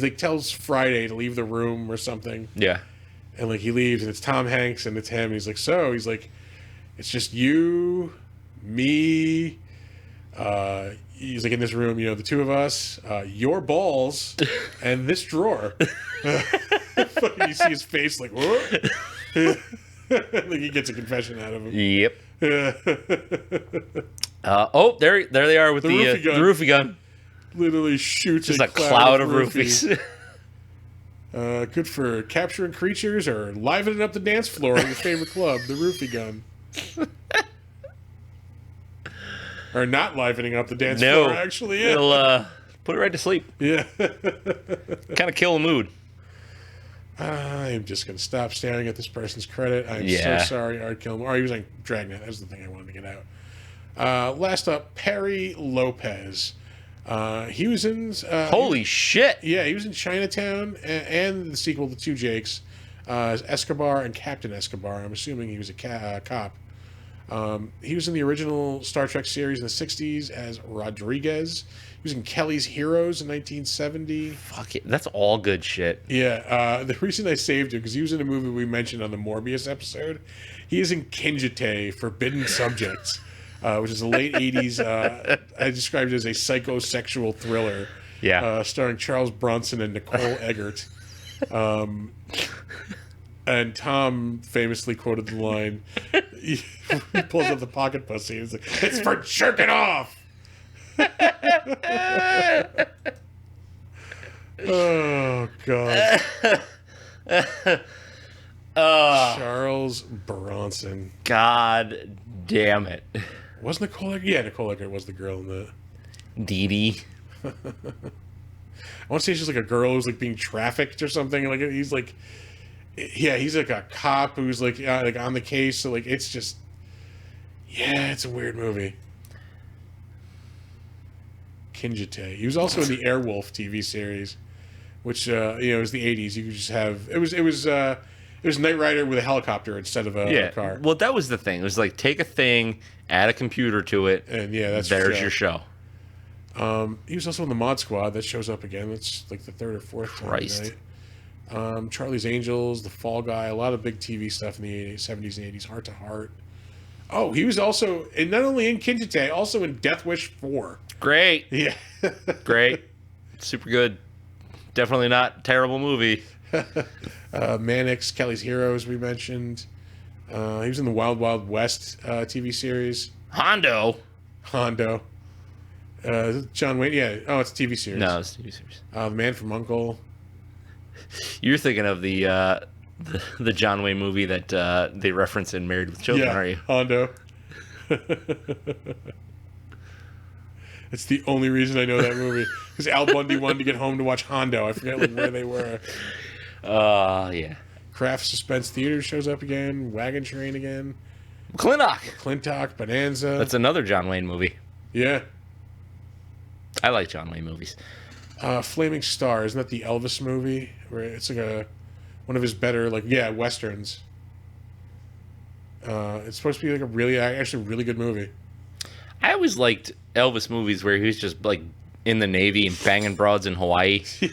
[SPEAKER 1] like tells Friday to leave the room or something.
[SPEAKER 2] Yeah.
[SPEAKER 1] And like he leaves and it's Tom Hanks and it's him. And he's like, so he's like, it's just you, me. He's like in this room, the two of us, your balls, and this drawer. You see his face like, what? Like he gets a confession out of him.
[SPEAKER 2] Yep. There they are with the roofie gun.
[SPEAKER 1] Literally shoots
[SPEAKER 2] Just a cloud of roofies.
[SPEAKER 1] Good for capturing creatures or livening up the dance floor in your favorite club, the roofie gun. Or not livening up the dance floor, actually. Yeah.
[SPEAKER 2] It'll put it right to sleep.
[SPEAKER 1] Yeah.
[SPEAKER 2] Kind of kill a mood.
[SPEAKER 1] I'm just going to stop staring at this person's credit. I'm so sorry, Art Kilmore. Oh, he was on Dragnet. That's the thing I wanted to get out. Last up, Perry Lopez. He was in...
[SPEAKER 2] Holy shit.
[SPEAKER 1] Yeah, he was in Chinatown and the sequel to Two Jakes. Escobar and Captain Escobar. I'm assuming he was a cop. He was in the original Star Trek series in the 60s as Rodriguez. He was in Kelly's Heroes in 1970.
[SPEAKER 2] Fuck it. That's all good shit.
[SPEAKER 1] Yeah. The reason I saved him, because he was in a movie we mentioned on the Morbius episode. He is in Kinjite, Forbidden Subjects, which is a late 80s, I described it as a psychosexual thriller.
[SPEAKER 2] Yeah.
[SPEAKER 1] Starring Charles Bronson and Nicole Eggert. And Tom famously quoted the line, he pulls up the pocket pussy and he's like, it's for jerking off! Oh, God. Charles Bronson.
[SPEAKER 2] God damn it.
[SPEAKER 1] Was Nicole Eggert? Yeah, Nicole Eggert was the girl in the...
[SPEAKER 2] Dee Dee.
[SPEAKER 1] I want to say she's like a girl who's like being trafficked or something. Like he's like Yeah, he's like a cop who's like on the case. So like it's just, yeah, it's a weird movie. Kinjite. He was also in the Airwolf TV series, which it was the '80s. You could just have it was Knight Rider with a helicopter instead of a car.
[SPEAKER 2] Well, that was the thing. It was like take a thing, add a computer to it,
[SPEAKER 1] And yeah,
[SPEAKER 2] there's your show.
[SPEAKER 1] He was also in the Mod Squad that shows up again. That's like the third or fourth time
[SPEAKER 2] Christ.
[SPEAKER 1] tonight. Charlie's Angels, The Fall Guy, a lot of big TV stuff in the 80s, 70s and 80s. Heart to Heart. Oh, he was also and not only in Kinjite, also in Death Wish 4.
[SPEAKER 2] Great.
[SPEAKER 1] Yeah.
[SPEAKER 2] Great. Super good. Definitely not terrible movie.
[SPEAKER 1] Mannix, Kelly's Heroes, we mentioned. He was in the Wild Wild West TV series.
[SPEAKER 2] Hondo.
[SPEAKER 1] John Wayne, yeah. Oh, it's a TV series.
[SPEAKER 2] No, it's a TV series.
[SPEAKER 1] The Man from U.N.C.L.E.
[SPEAKER 2] You're thinking of the John Wayne movie that they reference in Married with Children, are you?
[SPEAKER 1] Hondo. It's the only reason I know that movie. Because Al Bundy wanted to get home to watch Hondo. I forget like where they were.
[SPEAKER 2] Yeah.
[SPEAKER 1] Kraft Suspense Theater shows up again. Wagon Train again.
[SPEAKER 2] McClintock.
[SPEAKER 1] Bonanza.
[SPEAKER 2] That's another John Wayne movie.
[SPEAKER 1] Yeah.
[SPEAKER 2] I like John Wayne movies.
[SPEAKER 1] Flaming Star. Isn't that the Elvis movie? Where it's like one of his better, westerns. It's supposed to be like a really good movie.
[SPEAKER 2] I always liked Elvis movies where he was just like in the Navy and banging broads in Hawaii.
[SPEAKER 1] You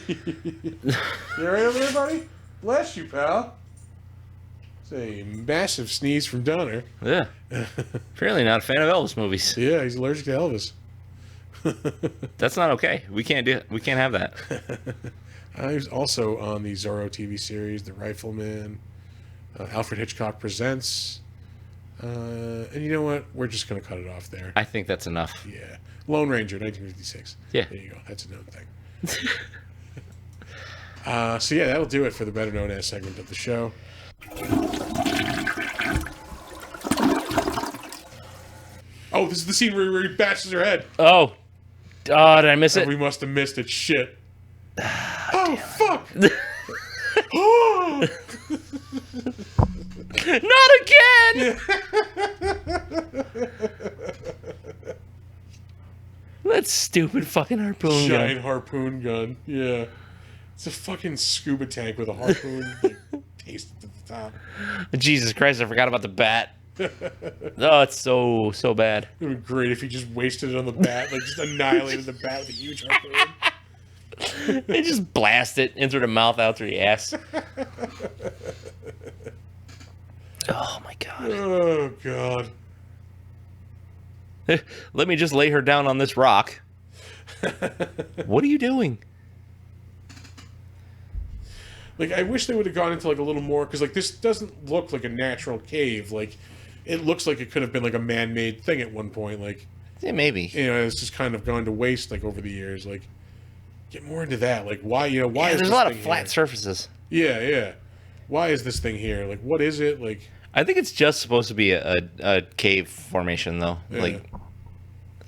[SPEAKER 1] all right over there, buddy? Bless you, pal. It's a massive sneeze from Donner.
[SPEAKER 2] Yeah. Apparently not a fan of Elvis movies.
[SPEAKER 1] Yeah, he's allergic to Elvis.
[SPEAKER 2] That's not okay. We can't have that.
[SPEAKER 1] He was also on the Zorro TV series, The Rifleman, Alfred Hitchcock Presents. And you know what? We're just going to cut it off there.
[SPEAKER 2] I think that's enough.
[SPEAKER 1] Yeah. Lone Ranger, 1956.
[SPEAKER 2] Yeah.
[SPEAKER 1] There you go. That's a known thing. So yeah, that'll do it for the Better Known As segment of the show. Oh, this is the scene where he bashes her head.
[SPEAKER 2] Oh, did I miss it?
[SPEAKER 1] We must have missed it. Shit. Oh, fuck. Oh.
[SPEAKER 2] Not again! That stupid fucking harpoon
[SPEAKER 1] Giant
[SPEAKER 2] gun.
[SPEAKER 1] harpoon gun. Yeah. It's a fucking scuba tank with a harpoon like, pasted to the top.
[SPEAKER 2] Jesus Christ, I forgot about the bat. Oh, it's so bad.
[SPEAKER 1] It would be great if he just wasted it on the bat, like just annihilated the bat with a huge harpoon.
[SPEAKER 2] They just blast it in through the mouth, out through the ass. Oh my god.
[SPEAKER 1] Oh, God.
[SPEAKER 2] Let me just lay her down on this rock. What are you doing?
[SPEAKER 1] Like, I wish they would have gone into, like, a little more, because, like, this doesn't look like a natural cave. Like, it looks like it could have been, like, a man-made thing at one point. Like,
[SPEAKER 2] Yeah, maybe.
[SPEAKER 1] you know, it's just kind of gone to waste, like, over the years. Like, get more into that. Like, why, why is
[SPEAKER 2] There's
[SPEAKER 1] this
[SPEAKER 2] a lot of
[SPEAKER 1] thing
[SPEAKER 2] flat
[SPEAKER 1] here?
[SPEAKER 2] surfaces.
[SPEAKER 1] Yeah. Why is this thing here? Like, what is it? Like,
[SPEAKER 2] I think it's just supposed to be a cave formation, though.
[SPEAKER 1] Yeah.
[SPEAKER 2] Like,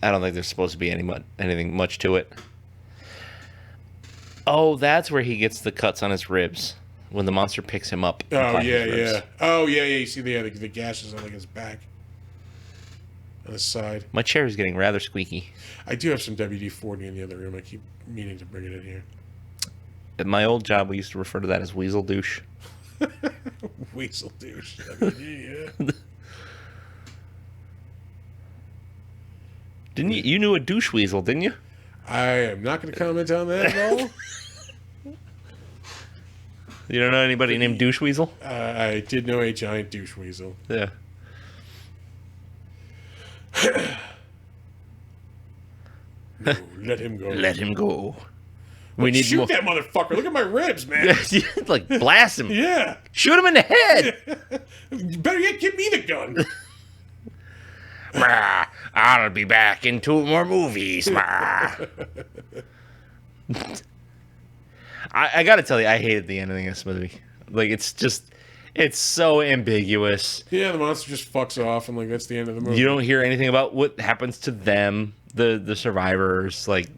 [SPEAKER 2] I don't think there's supposed to be anything much to it. Oh, that's where he gets the cuts on his ribs when the monster picks him up. and
[SPEAKER 1] oh,
[SPEAKER 2] finds
[SPEAKER 1] yeah,
[SPEAKER 2] his ribs.
[SPEAKER 1] yeah. Oh, yeah. You see the gashes on, like, his back. On his side.
[SPEAKER 2] My chair is getting rather squeaky.
[SPEAKER 1] I do have some WD-40 in the other room. I keep meaning to bring it in here.
[SPEAKER 2] At my old job, we used to refer to that as weasel douche.
[SPEAKER 1] Weasel douche. Yeah.
[SPEAKER 2] Didn't you? You knew a douche weasel, didn't you?
[SPEAKER 1] I am not going to comment on that at all.
[SPEAKER 2] You don't know anybody named douche weasel?
[SPEAKER 1] I did know a giant douche weasel.
[SPEAKER 2] Yeah.
[SPEAKER 1] No, let him go.
[SPEAKER 2] Let him go. We need
[SPEAKER 1] Shoot
[SPEAKER 2] more.
[SPEAKER 1] that motherfucker. Look at my ribs, man.
[SPEAKER 2] Like blast him.
[SPEAKER 1] Yeah.
[SPEAKER 2] Shoot him in the head.
[SPEAKER 1] Better yet, give me the gun.
[SPEAKER 2] I'll be back in 2 more movies. I gotta tell you, I hated the ending of this movie. Like, it's so ambiguous.
[SPEAKER 1] Yeah, the monster just fucks off, and like that's the end of the movie.
[SPEAKER 2] You don't hear anything about what happens to them, the survivors. Like,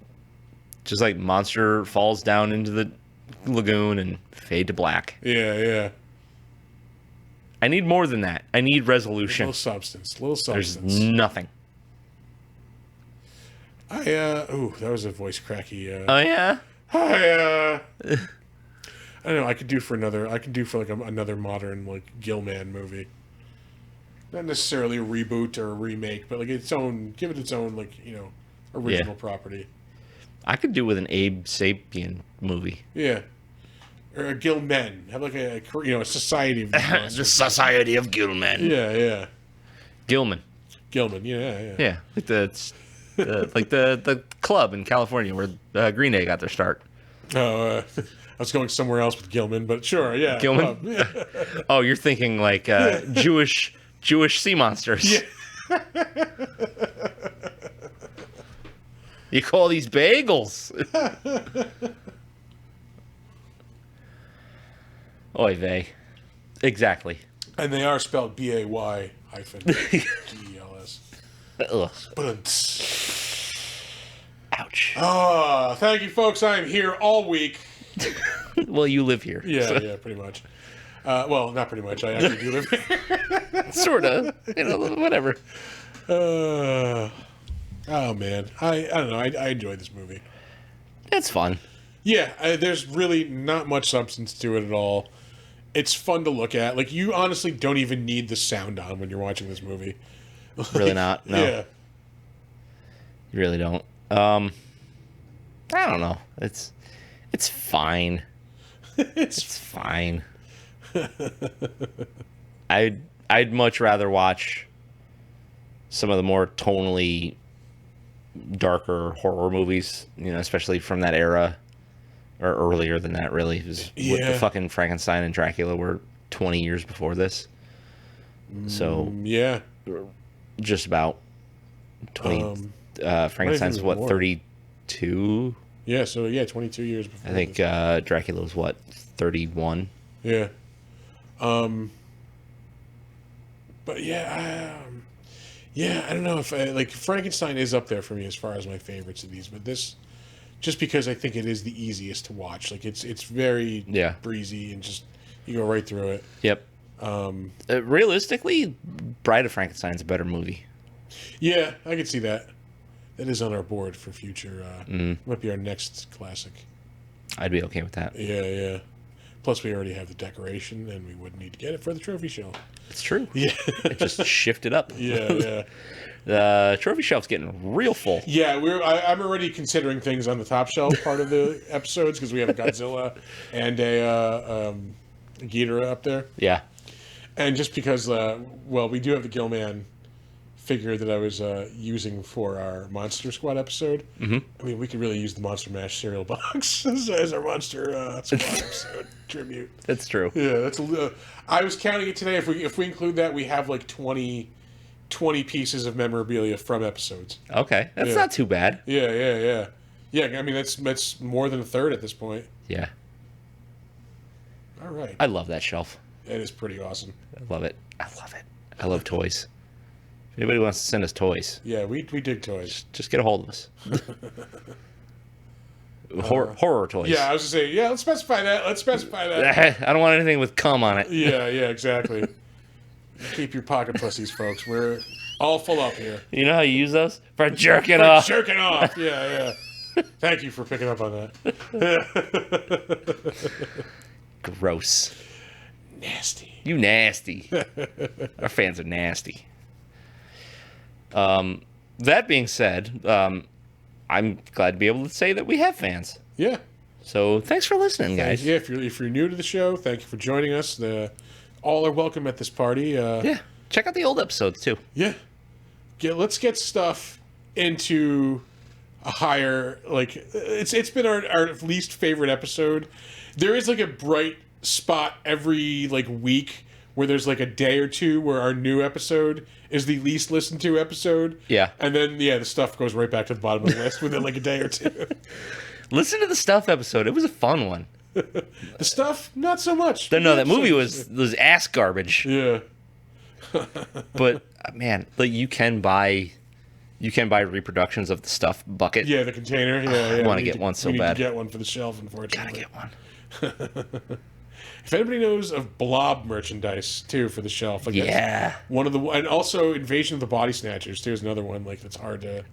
[SPEAKER 2] just like monster falls down into the lagoon and fade to black.
[SPEAKER 1] Yeah.
[SPEAKER 2] I need more than that. I need resolution.
[SPEAKER 1] Little substance.
[SPEAKER 2] There's nothing.
[SPEAKER 1] That was a voice cracky.
[SPEAKER 2] Oh yeah.
[SPEAKER 1] I don't know. I could do for like another modern like Gilman movie. Not necessarily a reboot or a remake, but like give it its own like original property.
[SPEAKER 2] I could do with an Abe Sapien movie.
[SPEAKER 1] Yeah. Or a Gilman. Have like a society of these
[SPEAKER 2] The Society of Gilman.
[SPEAKER 1] Yeah.
[SPEAKER 2] Gilman.
[SPEAKER 1] Yeah.
[SPEAKER 2] Yeah, like the club in California where Green Day got their start.
[SPEAKER 1] Oh, I was going somewhere else with Gilman, but sure, yeah.
[SPEAKER 2] Gilman.
[SPEAKER 1] Yeah.
[SPEAKER 2] Oh, you're thinking like Jewish sea monsters.
[SPEAKER 1] Yeah.
[SPEAKER 2] You call these bagels? Oy vey. Exactly.
[SPEAKER 1] And they are spelled BAY -DELS.
[SPEAKER 2] Ugh.
[SPEAKER 1] But
[SPEAKER 2] Ouch.
[SPEAKER 1] thank you, folks. I'm here all week.
[SPEAKER 2] Well, you live here.
[SPEAKER 1] Yeah, pretty much. Well, not pretty much. I actually do live here.
[SPEAKER 2] Sort of. Whatever.
[SPEAKER 1] Oh man, I don't know. I enjoy this movie.
[SPEAKER 2] It's fun.
[SPEAKER 1] Yeah, there's really not much substance to it at all. It's fun to look at. Like, you honestly don't even need the sound on when you're watching this movie.
[SPEAKER 2] Really not. No.
[SPEAKER 1] Yeah.
[SPEAKER 2] You really don't. I don't know. It's fine. It's fine. I'd much rather watch some of the more tonally darker horror movies, especially from that era, or earlier than that, really. What the fucking Frankenstein and Dracula were 20 years before this. So
[SPEAKER 1] yeah,
[SPEAKER 2] just about 20. Frankenstein's what, 32?
[SPEAKER 1] Yeah, so 22 years before.
[SPEAKER 2] I think Dracula was what, 31?
[SPEAKER 1] Yeah. But I don't know if like Frankenstein is up there for me as far as my favorites of these, but this, just because I think it is the easiest to watch. Like it's very breezy and just you go right through it.
[SPEAKER 2] Yep. Realistically, Bride of Frankenstein's a better movie.
[SPEAKER 1] Yeah, I can see that. That is on our board for future. Might be our next classic.
[SPEAKER 2] I'd be okay with that.
[SPEAKER 1] Yeah. Plus, we already have the decoration, and we wouldn't need to get it for the trophy shelf.
[SPEAKER 2] It's true.
[SPEAKER 1] Yeah.
[SPEAKER 2] It just shifted up.
[SPEAKER 1] Yeah.
[SPEAKER 2] The trophy shelf's getting real full.
[SPEAKER 1] Yeah, I'm already considering things on the top shelf part of the episodes because we have a Godzilla and a Ghidorah up there.
[SPEAKER 2] Yeah.
[SPEAKER 1] And just because, we do have the Gilman figure that I was using for our Monster Squad episode. Mm-hmm. I mean, we could really use the Monster Mash cereal box as our Monster Squad episode tribute.
[SPEAKER 2] That's true.
[SPEAKER 1] Yeah, that's I was counting it today. If we include that, we have like 20 pieces of memorabilia from episodes.
[SPEAKER 2] Okay, that's not too bad.
[SPEAKER 1] Yeah. I mean, that's more than a third at this point.
[SPEAKER 2] Yeah.
[SPEAKER 1] All right.
[SPEAKER 2] I love that shelf.
[SPEAKER 1] It is pretty awesome.
[SPEAKER 2] I love it. I love toys. If anybody wants to send us toys,
[SPEAKER 1] yeah, we dig toys.
[SPEAKER 2] Just get a hold of us. Horror toys.
[SPEAKER 1] Yeah, I was gonna say, let's specify that.
[SPEAKER 2] I don't want anything with cum on it.
[SPEAKER 1] Yeah, exactly. Keep your pocket pussies, folks. We're all full up here.
[SPEAKER 2] You know how you use those? For jerking off.
[SPEAKER 1] Jerking off. Yeah. Thank you for picking up on that.
[SPEAKER 2] Gross.
[SPEAKER 1] Nasty.
[SPEAKER 2] You nasty. Our fans are nasty. That being said, I'm glad to be able to say that we have fans.
[SPEAKER 1] Yeah.
[SPEAKER 2] So thanks for listening, guys.
[SPEAKER 1] Yeah, if you're new to the show, thank you for joining us. All are welcome at this party.
[SPEAKER 2] Yeah. Check out the old episodes too.
[SPEAKER 1] Yeah. Let's get stuff into a higher, like, it's been our least favorite episode. There is like a bright spot every like week where there's like a day or two where our new episode is the least listened to episode.
[SPEAKER 2] Yeah.
[SPEAKER 1] And then, the stuff goes right back to the bottom of the list within like a day or two.
[SPEAKER 2] Listen to the Stuff episode. It was a fun one.
[SPEAKER 1] The Stuff, not so much.
[SPEAKER 2] No, that movie was ass garbage.
[SPEAKER 1] Yeah.
[SPEAKER 2] But, man, like you can buy reproductions of the Stuff bucket.
[SPEAKER 1] Yeah, the container. Yeah.
[SPEAKER 2] I want to get one so bad.
[SPEAKER 1] We need to get one for the shelf, unfortunately.
[SPEAKER 2] Gotta get one.
[SPEAKER 1] If anybody knows of Blob merchandise too for the shelf, like that's
[SPEAKER 2] Yeah.
[SPEAKER 1] one of the, and also Invasion of the Body Snatchers too is another one like that's hard to,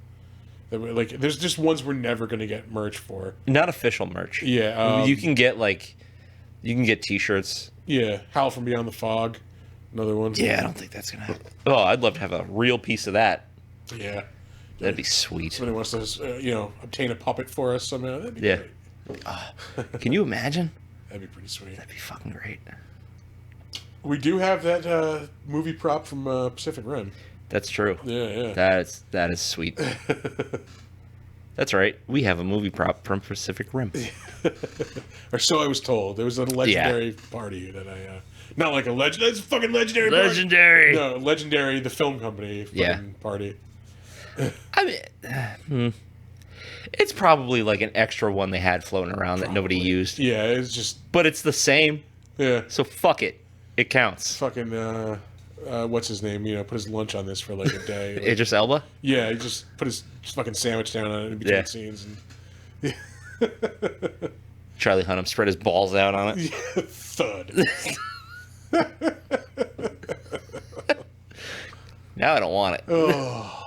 [SPEAKER 1] like there's just ones we're never gonna get merch for.
[SPEAKER 2] Not official merch.
[SPEAKER 1] Yeah,
[SPEAKER 2] you can get T-shirts.
[SPEAKER 1] Yeah, Howl from Beyond the Fog, another one.
[SPEAKER 2] Yeah, I don't think that's gonna happen. Oh, I'd love to have a real piece of that.
[SPEAKER 1] Yeah.
[SPEAKER 2] That'd be sweet.
[SPEAKER 1] Somebody wants to, obtain a puppet for us somehow. That'd be great.
[SPEAKER 2] Can you imagine?
[SPEAKER 1] That'd be pretty sweet.
[SPEAKER 2] That'd be fucking great.
[SPEAKER 1] We do have that movie prop from Pacific Rim.
[SPEAKER 2] That's true.
[SPEAKER 1] Yeah.
[SPEAKER 2] That is sweet. That's right. We have a movie prop from Pacific Rim.
[SPEAKER 1] Or so I was told. There was a legendary party that I... not like a legend. It's a fucking legendary party.
[SPEAKER 2] Legendary.
[SPEAKER 1] No, Legendary, the film company party.
[SPEAKER 2] I mean, it's probably like an extra one they had floating around that nobody used.
[SPEAKER 1] Yeah, it's just...
[SPEAKER 2] But it's the same.
[SPEAKER 1] Yeah.
[SPEAKER 2] So fuck it. It counts.
[SPEAKER 1] Fucking, what's his name? Put his lunch on this for like a day. Like,
[SPEAKER 2] Idris Elba?
[SPEAKER 1] yeah, he just put his fucking sandwich down on it in between scenes. And...
[SPEAKER 2] Charlie Hunnam spread his balls out on it.
[SPEAKER 1] Thud.
[SPEAKER 2] Now I don't want it.
[SPEAKER 1] Oh.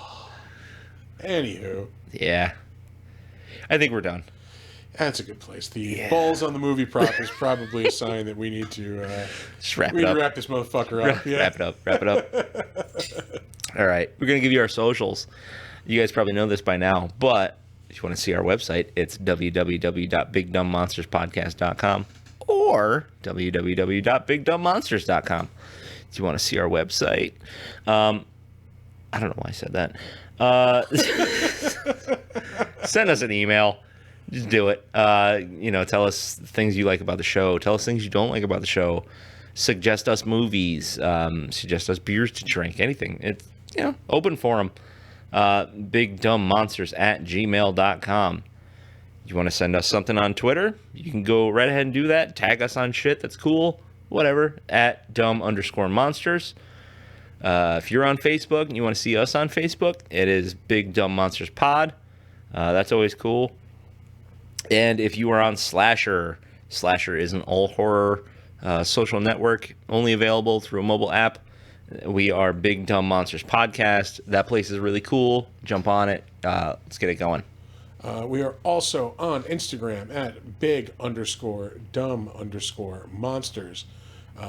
[SPEAKER 1] Anywho.
[SPEAKER 2] Yeah. I think we're done.
[SPEAKER 1] That's a good place. The balls on the movie prop is probably a sign that we need to
[SPEAKER 2] just wrap
[SPEAKER 1] we
[SPEAKER 2] it
[SPEAKER 1] need
[SPEAKER 2] up.
[SPEAKER 1] to wrap this motherfucker up. Yeah.
[SPEAKER 2] Wrap it up. All right. We're going to give you our socials. You guys probably know this by now, but if you want to see our website, it's www.bigdumbmonsterspodcast.com or www.bigdumbmonsters.com. If you want to see our website. I don't know why I said that. Send us an email. Just do it. Tell us things you like about the show. Tell us things you don't like about the show. Suggest us movies. Suggest us beers to drink. Anything. It's open forum. BigDumbMonsters@gmail.com. You want to send us something on Twitter? You can go right ahead and do that. Tag us on shit that's cool. Whatever. @dumb_monsters. If you're on Facebook and you want to see us on Facebook, it is Big Dumb Monsters Pod. That's always cool. And if you are on Slasher is an all horror social network, only available through a mobile app. We are Big Dumb Monsters Podcast. That place is really cool. Jump on it. Let's get it going.
[SPEAKER 1] We are also on Instagram at big_dumb_monsters.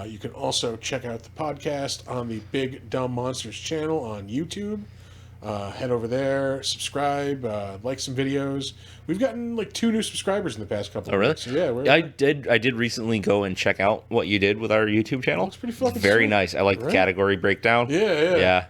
[SPEAKER 1] You can also check out the podcast on the Big Dumb Monsters channel on YouTube. Head over there, subscribe, like some videos. We've gotten like 2 new subscribers in the past couple of weeks. So, yeah,
[SPEAKER 2] I did recently go and check out what you did with our YouTube channel.
[SPEAKER 1] Looks pretty fucking
[SPEAKER 2] very
[SPEAKER 1] sweet.
[SPEAKER 2] nice. I like the category breakdown.
[SPEAKER 1] Yeah.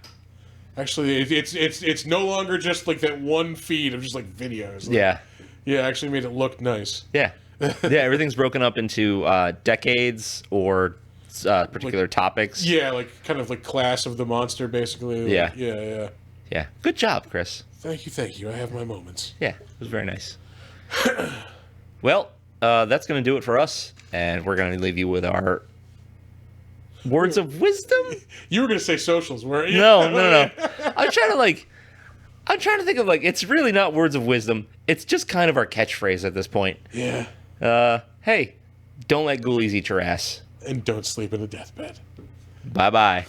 [SPEAKER 1] Actually, it's no longer just like that one feed of just like videos. Like, yeah, actually made it look nice.
[SPEAKER 2] Yeah. Everything's broken up into decades or particular topics.
[SPEAKER 1] Yeah, like kind of like class of the monster, basically.
[SPEAKER 2] Yeah.
[SPEAKER 1] Yeah.
[SPEAKER 2] Good job, Chris.
[SPEAKER 1] Thank you. I have my moments.
[SPEAKER 2] Yeah, it was very nice. Well, that's going to do it for us, and we're going to leave you with our words of wisdom.
[SPEAKER 1] You were going to say socials, weren't you?
[SPEAKER 2] No. I'm trying to think of it's really not words of wisdom. It's just kind of our catchphrase at this point.
[SPEAKER 1] Yeah.
[SPEAKER 2] Hey, don't let ghoulies eat your ass.
[SPEAKER 1] And don't sleep in a deathbed.
[SPEAKER 2] Bye-bye.